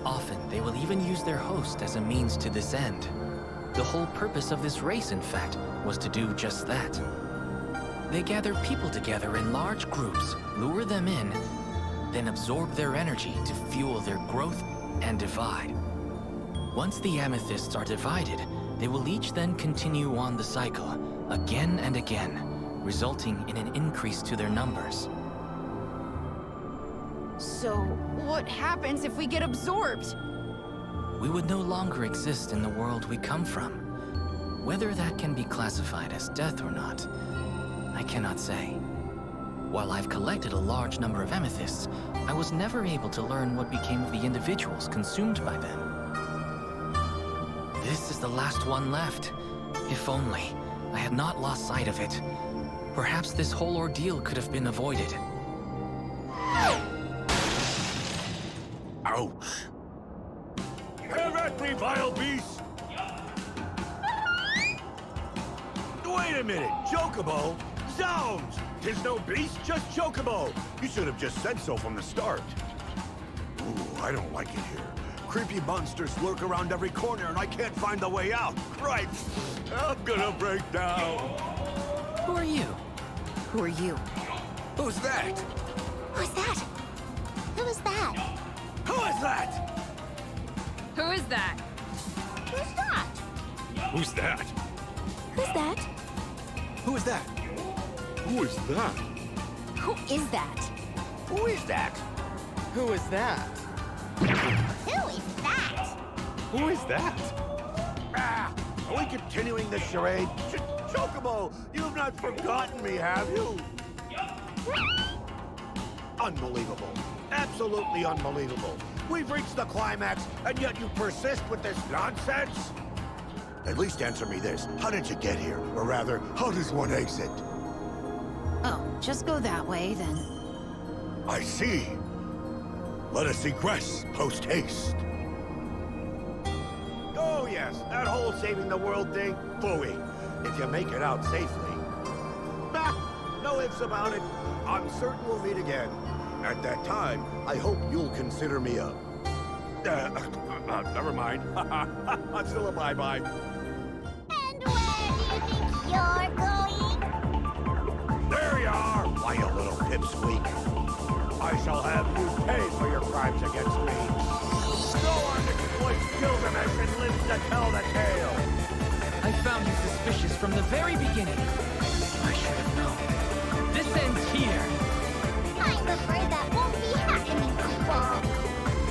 Often, they will even use their host as a means to this end. The whole purpose of this race, in fact, was to do just that. They gather people together in large groups, lure them in, then absorb their energy to fuel their growth and divide. Once the amethysts are divided, they will each then continue on the cycle, again and again, resulting in an increase to their numbers.
So, what happens if we get absorbed?
We would no longer exist in the world we come from. Whether that can be classified as death or not, I cannot say. While I've collected a large number of amethysts, I was never able to learn what became of the individuals consumed by them. This is the last one left. If only I had not lost sight of it. Perhaps this whole ordeal could have been avoided.
Ouch! Have at me, vile beast! Wait a minute, Chocobo? Zounds! 'Tis no beast, just Chocobo! You should have just said so from the start. Ooh, I don't like it here. Creepy monsters lurk around every corner and I can't find the way out. Cripes! I'm gonna break down.
Who are you?
Who are you?
Who's that?
Who's that? Who is that?
Who is that?
Who is that?
Who's that?
Who's that?
Who's that?
Who is that?
Who is that?
Who is that?
Who is that?
Who is that?
Who is that?
Who is that?
Ah! Are we continuing this charade? Chocobo, you've not forgotten me, have you? Unbelievable. Absolutely unbelievable. We've reached the climax, and yet you persist with this nonsense? At least answer me this. How did you get here? Or rather, how does one exit?
Oh, just go that way, then.
I see. Let us egress post-haste. Oh, yes, that whole saving the world thing, phooey. If you make it out safely. Bah, no ifs about it. I'm certain we'll meet again. At that time, I hope you'll consider me a... never mind. Still a bye-bye.
And where do you think you're going?
There you are! Why, you little pipsqueak. I shall have you pay for your crimes against me. No one exploits Gilgamesh and lives to tell the tale.
I found you suspicious from the very beginning. I should have known. This ends here.
I'm afraid that won't be happening, Chocobo.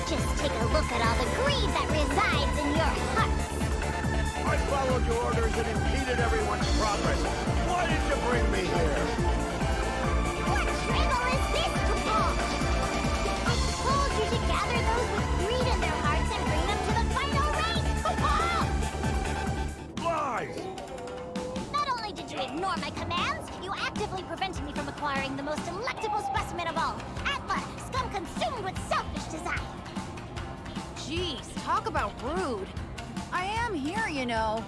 Just take a look at all the greed that resides in your hearts.
I followed your orders and impeded everyone's progress. Why did you bring me here?
What drivel is this, Chocobo? I told you to gather those with greed in their hearts and bring them to the final race, Chocobo!
Lies!
Not only did you ignore my commands, you actively prevented me from acquiring the most delectable specimen of all, Atla, scum
talk about rude. I am here, you know.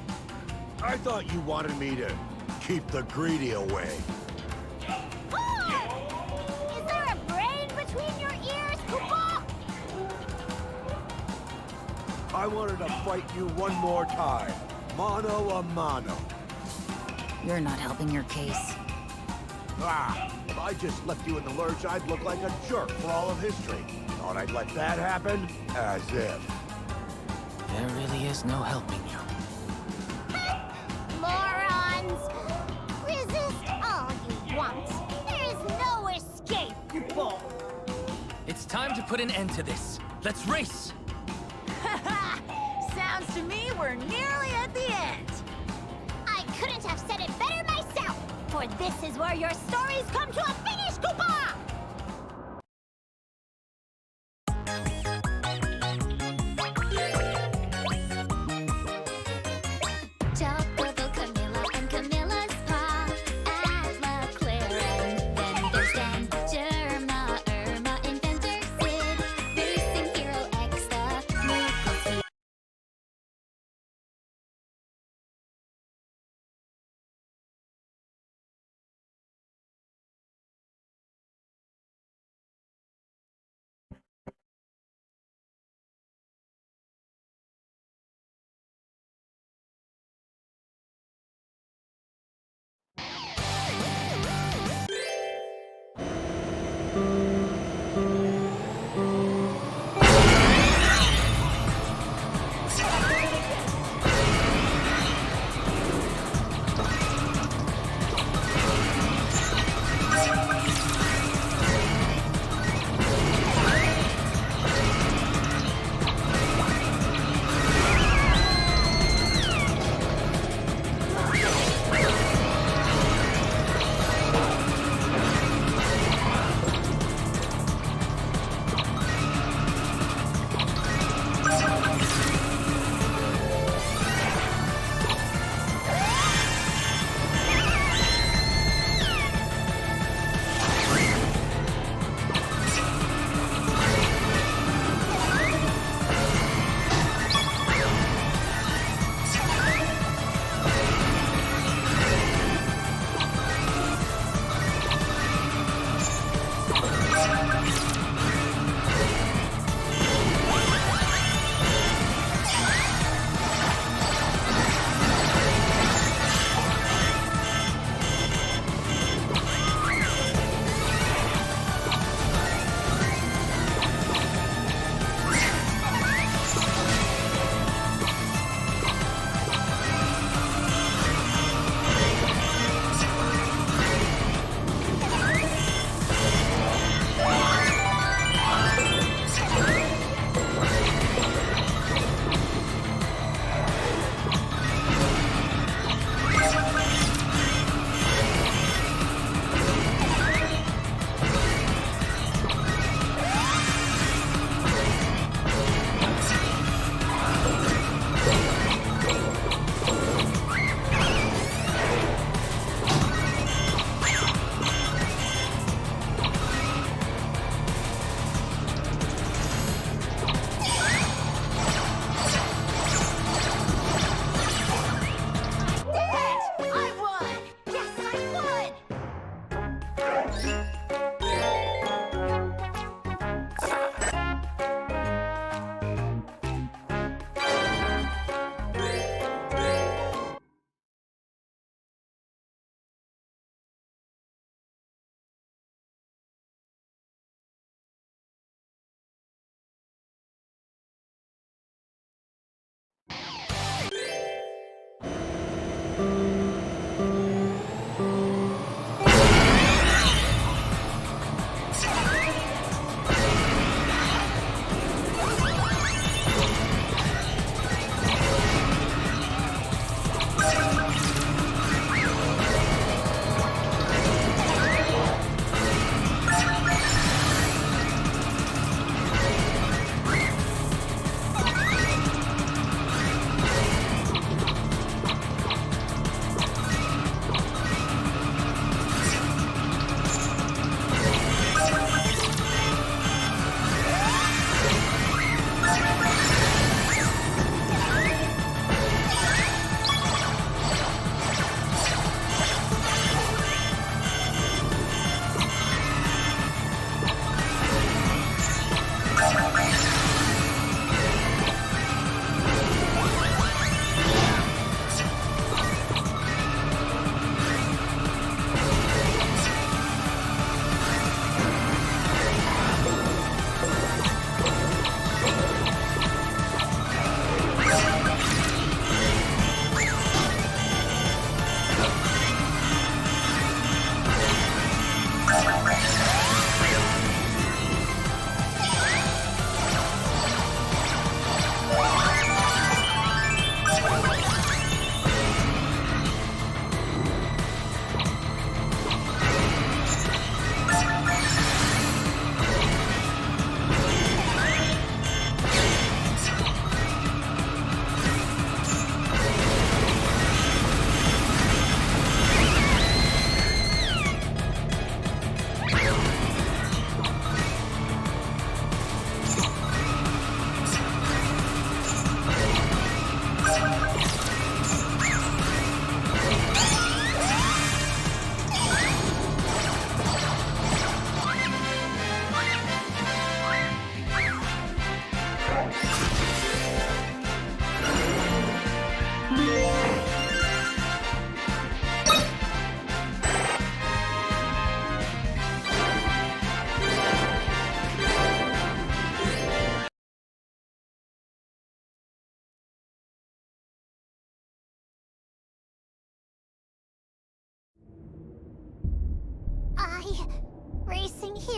I thought you wanted me to keep the greedy away.
Oh! Is there a brain between your ears, Koopa?
I wanted to fight you one more time. Mano a mano.
You're not helping your case.
Ah, if I just left you in the lurch, I'd look like a jerk for all of history. Thought I'd let that happen? As if.
There really is no helping you.
Morons! Resist all you want. There is no escape, Koopa.
It's time to put an end to this. Let's race!
Sounds to me we're nearly at the end.
I couldn't have said it better myself, for this is where your stories come to a finish, Koopa!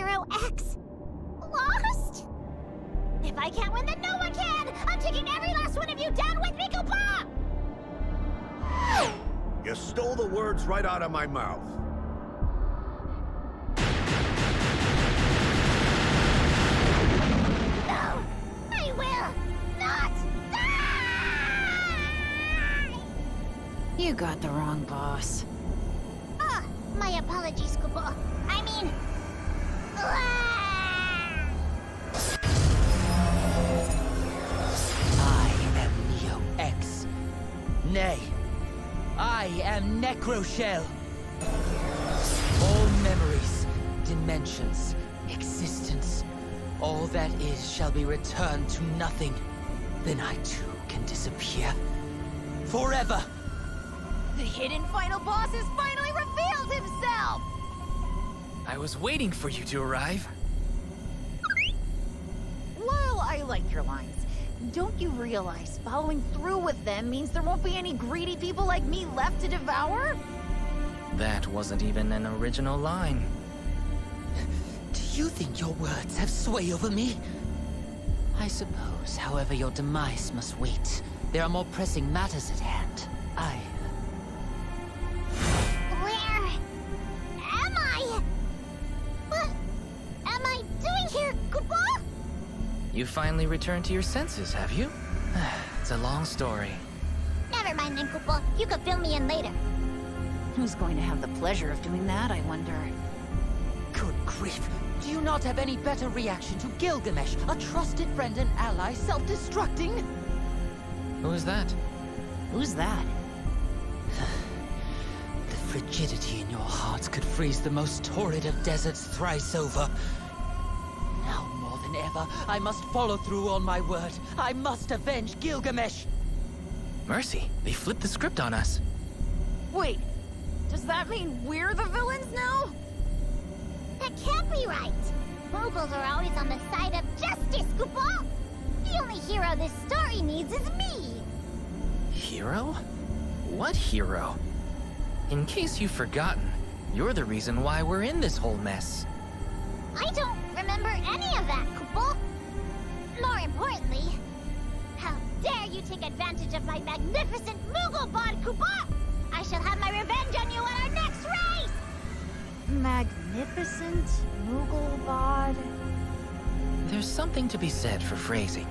Hero X. Lost? If I can't win, then no one can! I'm taking every last one of you down with me, Koopa!
You stole the words right out of my mouth.
No! I will not die!
You got the wrong boss.
Ah, my apologies, Koopa. I mean...
I am Neo X. Nay, I am Necroshell. All memories, dimensions, existence, all that is shall be returned to nothing. Then I too can disappear. Forever!
The hidden final boss has finally revealed himself!
I was waiting for you to arrive.
While I like your lines, don't you realize following through with them means there won't be any greedy people like me left to devour?
That wasn't even an original line.
Do you think your words have sway over me? I suppose, however, your demise must wait. There are more pressing matters at hand.
Where am I? What am I doing here, Koopa?
You finally returned to your senses, have you? It's a long story.
Never mind then, Koopa. You could fill me in later.
Who's going to have the pleasure of doing that, I wonder?
Good grief! Do you not have any better reaction to Gilgamesh, a trusted friend and ally self-destructing?
Who's that?
Who's that?
The frigidity in your hearts could freeze the most torrid of deserts thrice over. Now more than ever, I must follow through on my word. I must avenge Gilgamesh!
Mercy, they flipped the script on us.
Wait, does that mean we're the villains now?
That can't be right. Moguls are always on the side of justice, Koopa. The only hero this story needs is me.
Hero? What hero? In case you've forgotten, you're the reason why we're in this whole mess.
I don't remember any of that, Koopa. More importantly, how dare you take advantage of my magnificent Moogle bod, Koopa! I shall have my revenge on you at our next race!
Magnificent Moogle bod.
There's something to be said for phrasing.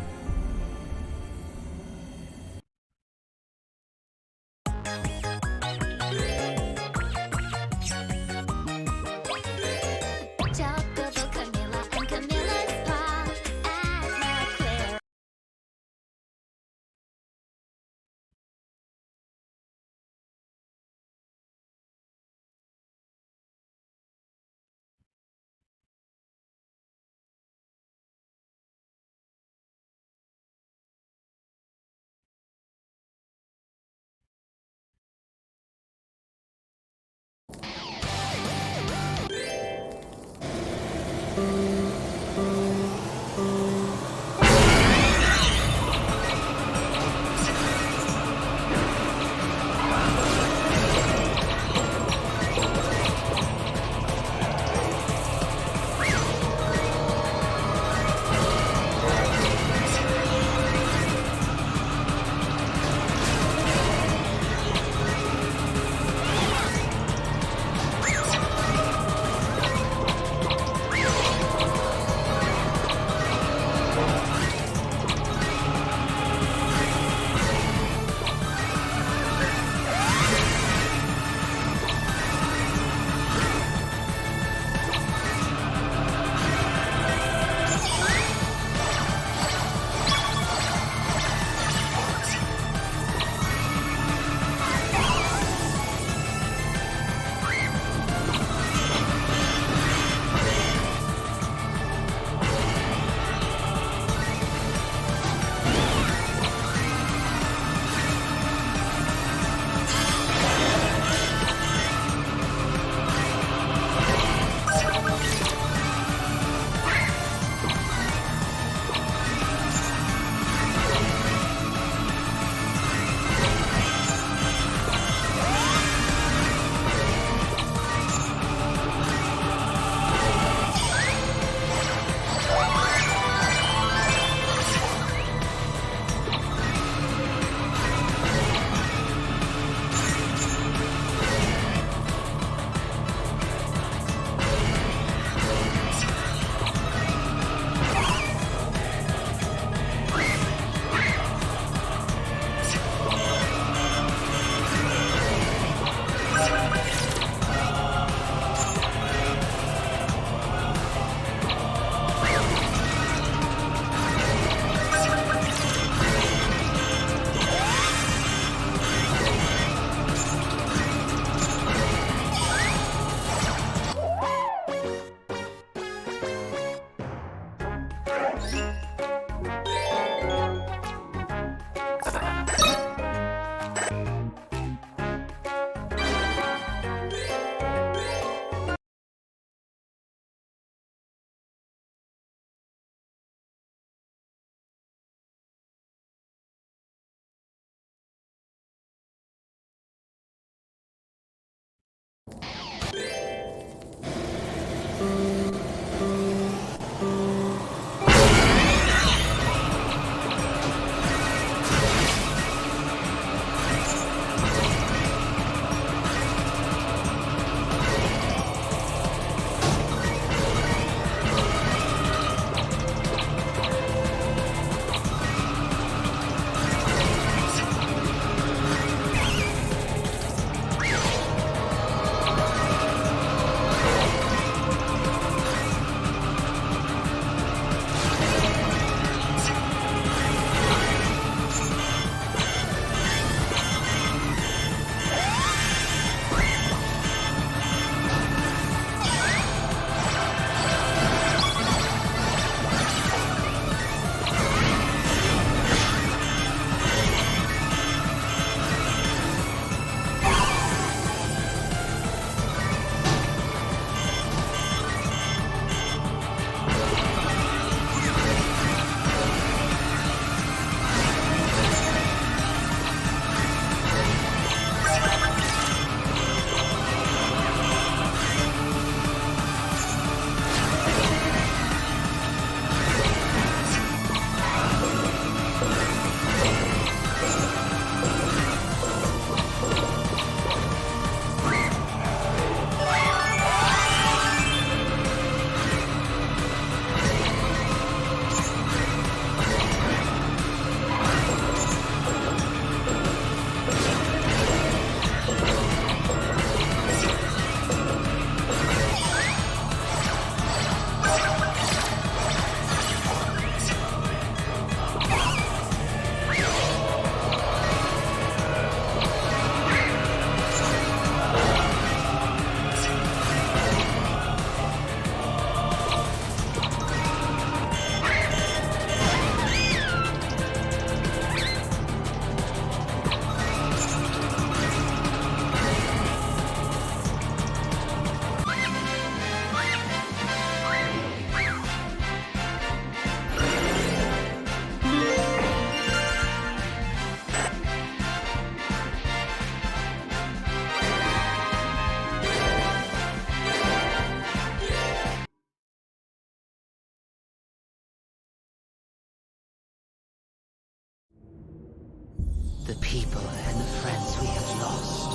The people and the friends we have lost.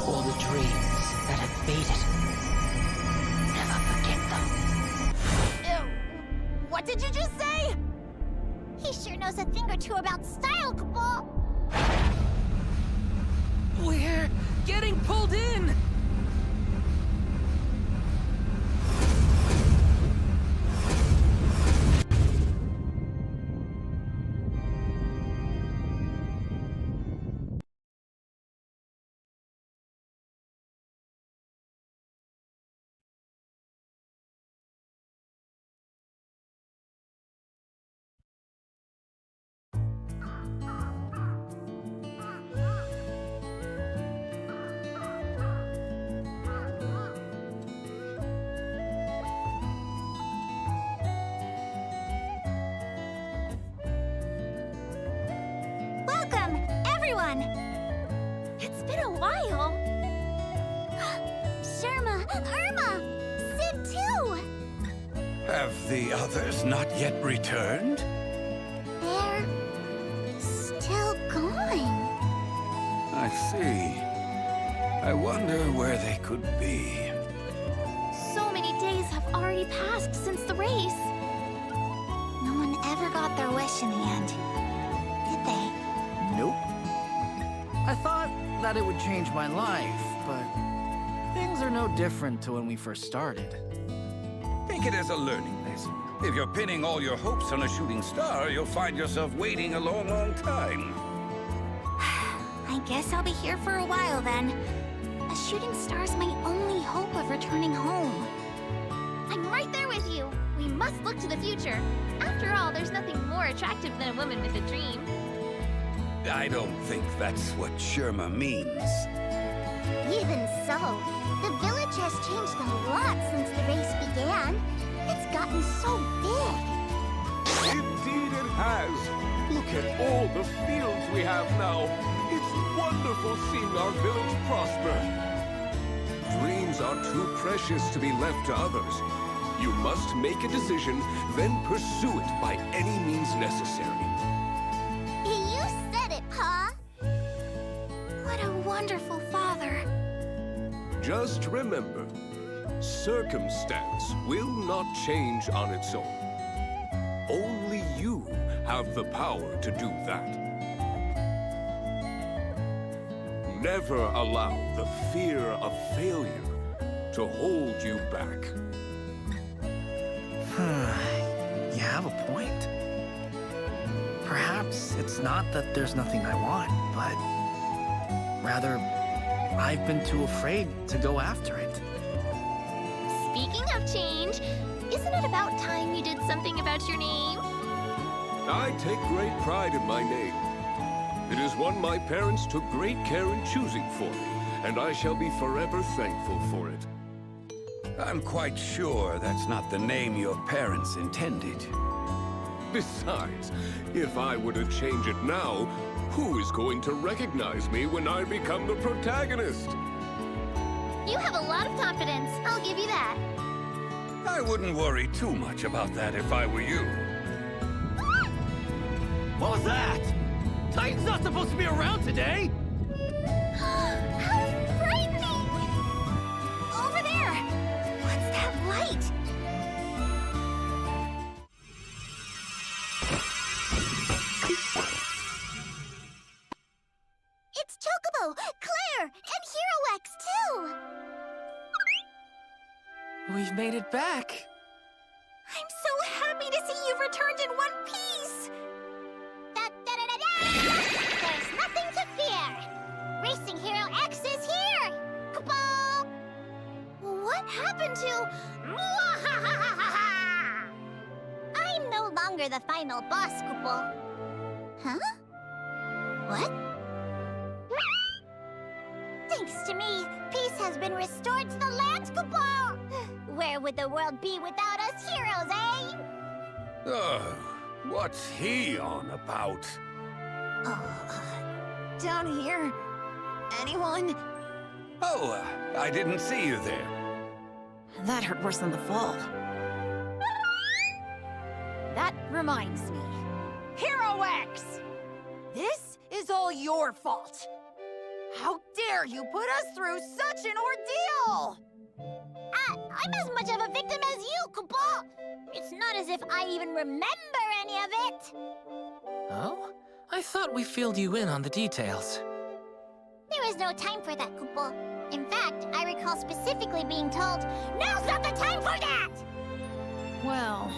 All the dreams that have faded. Never forget them.
Ew. What did you just say?
He sure knows a thing or two about style, Chocobo.
We're getting pulled in!
Welcome, everyone! It's been a while. Sherma, Irma, Sid too!
Have the others not yet returned?
They're still going.
I see. I wonder where they could be.
So many days have already passed since the race. No one ever got their wish in the end, did they?
Nope. I thought that it would change my life, but things are no different to when we first started.
Take it as a learning lesson. If you're pinning all your hopes on a shooting star, you'll find yourself waiting a long, long time.
I guess I'll be here for a while then. A shooting star's my only hope of returning home.
I'm right there with you. We must look to the future. After all, there's nothing more attractive than a woman with a dream.
I don't think that's what Sherma means.
Even so, the village has changed a lot since the race began. It's gotten so big.
Indeed it has. Look at all the fields we have now. It's wonderful seeing our village prosper. Dreams are too precious to be left to others. You must make a decision, then pursue it by any means necessary.
You said it, Pa.
What a wonderful father.
Just remember, circumstance will not change on its own. Only you have the power to do that. Never allow the fear of failure to hold you back.
You have a point. Perhaps it's not that there's nothing I want, but rather, I've been too afraid to go after it.
Speaking of change, isn't it about time you did something about your name?
I take great pride in my name. It is one my parents took great care in choosing for me, and I shall be forever thankful for it.
I'm quite sure that's not the name your parents intended.
Besides, if I were to change it now, who is going to recognize me when I become the protagonist?
You have a lot of confidence, I'll give you that.
I wouldn't worry too much about that if I were you.
What was that? Titan's not supposed to be around today!
How frightening! Over there! What's that light? It's Chocobo, Claire, and Heroex too!
We've made it back!
I'm so happy to see you've returned in one piece! There's nothing to fear! Racing Hero X is here! Chocobo! What happened to... I'm no longer the final boss, Chocobo. Huh? What? Thanks to me, peace has been restored to the land, Chocobo! Where would the world be without us heroes, eh?
Oh, what's he on about?
Down here. Anyone?
Oh, I didn't see you there.
That hurt worse than the fall. That reminds me.
Heroex!
This is all your fault. How dare you put us through such an ordeal?
I'm as much of a victim as you, Chocobo. It's not as if I even remember any of it.
Oh? I thought we filled you in on the details.
There is no time for that, Chocobo. In fact, I recall specifically being told, now's not the time for that!
Well,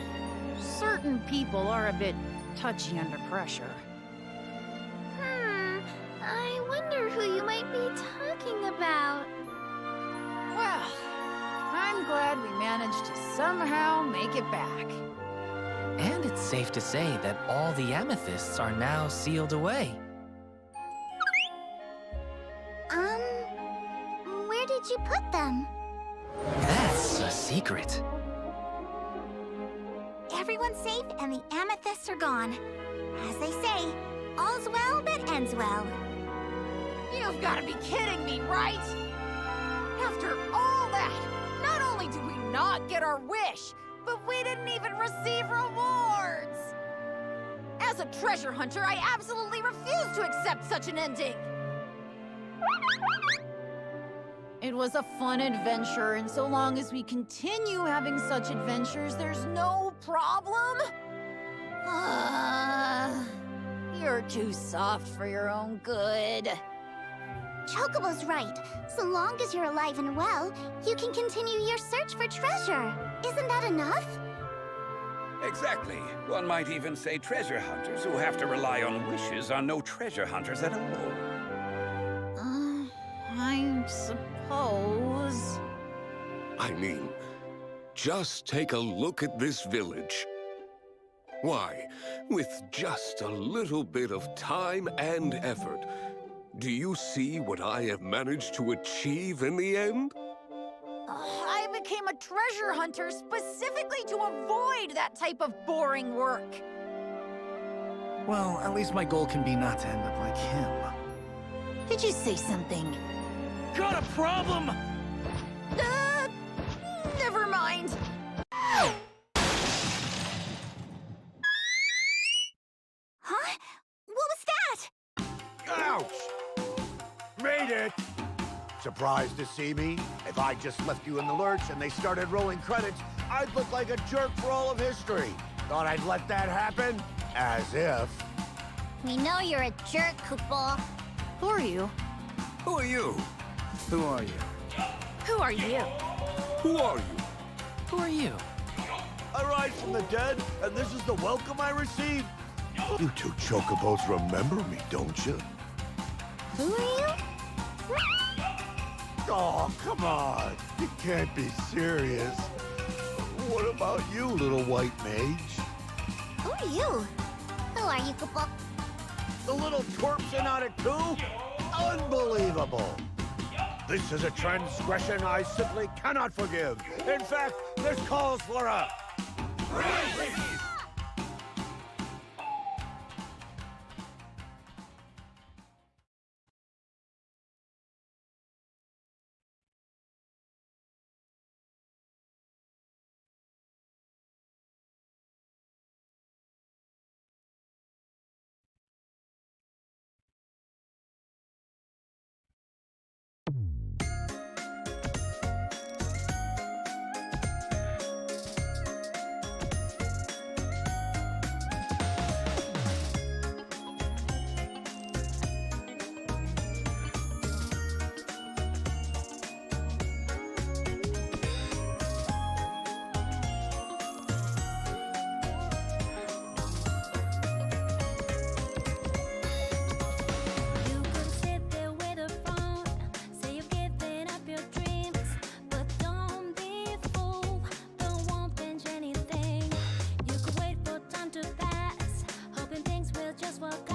certain people are a bit touchy under pressure.
I wonder who you might be talking about.
Well, I'm glad we managed to somehow make it back.
And it's safe to say that all the amethysts are now sealed away.
Where did you put them?
That's a secret.
Everyone's safe and the amethysts are gone. As they say, all's well that ends well.
You've got to be kidding me, right? After all that, not only did we not get our wish, but we didn't even receive rewards! As a treasure hunter, I absolutely refuse to accept such an ending! It was a fun adventure, and so long as we continue having such adventures, there's no problem? You're too soft for your own good.
Chocobo's right. So long as you're alive and well, you can continue your search for treasure. Isn't that enough?
Exactly. One might even say treasure hunters who have to rely on wishes are no treasure hunters at all.
I suppose...
I mean, just take a look at this village. Why, with just a little bit of time and effort, do you see what I have managed to achieve in the end?
I became a treasure hunter specifically to avoid that type of boring work.
Well, at least my goal can be not to end up like him.
Did you say something?
Got a problem?
Never mind.
Huh? What was that?
Ouch! Made it! Surprised to see me? If I just left you in the lurch and they started rolling credits, I'd look like a jerk for all of history. Thought I'd let that happen? As if.
We know you're a jerk, Chocobo.
Who are you?
Who are you?
Who are you?
Who are you?
Who are you?
Who are you?
I rise from the dead, and this is the welcome I receive. You two chocobos remember me, don't you?
Who are you?
Oh, come on. You can't be serious. What about you, little white mage?
Who are you? Who are you, Chocobo?
The little twerp's in on it too? Unbelievable! This is a transgression I simply cannot forgive. In fact, this calls for a...
Just walk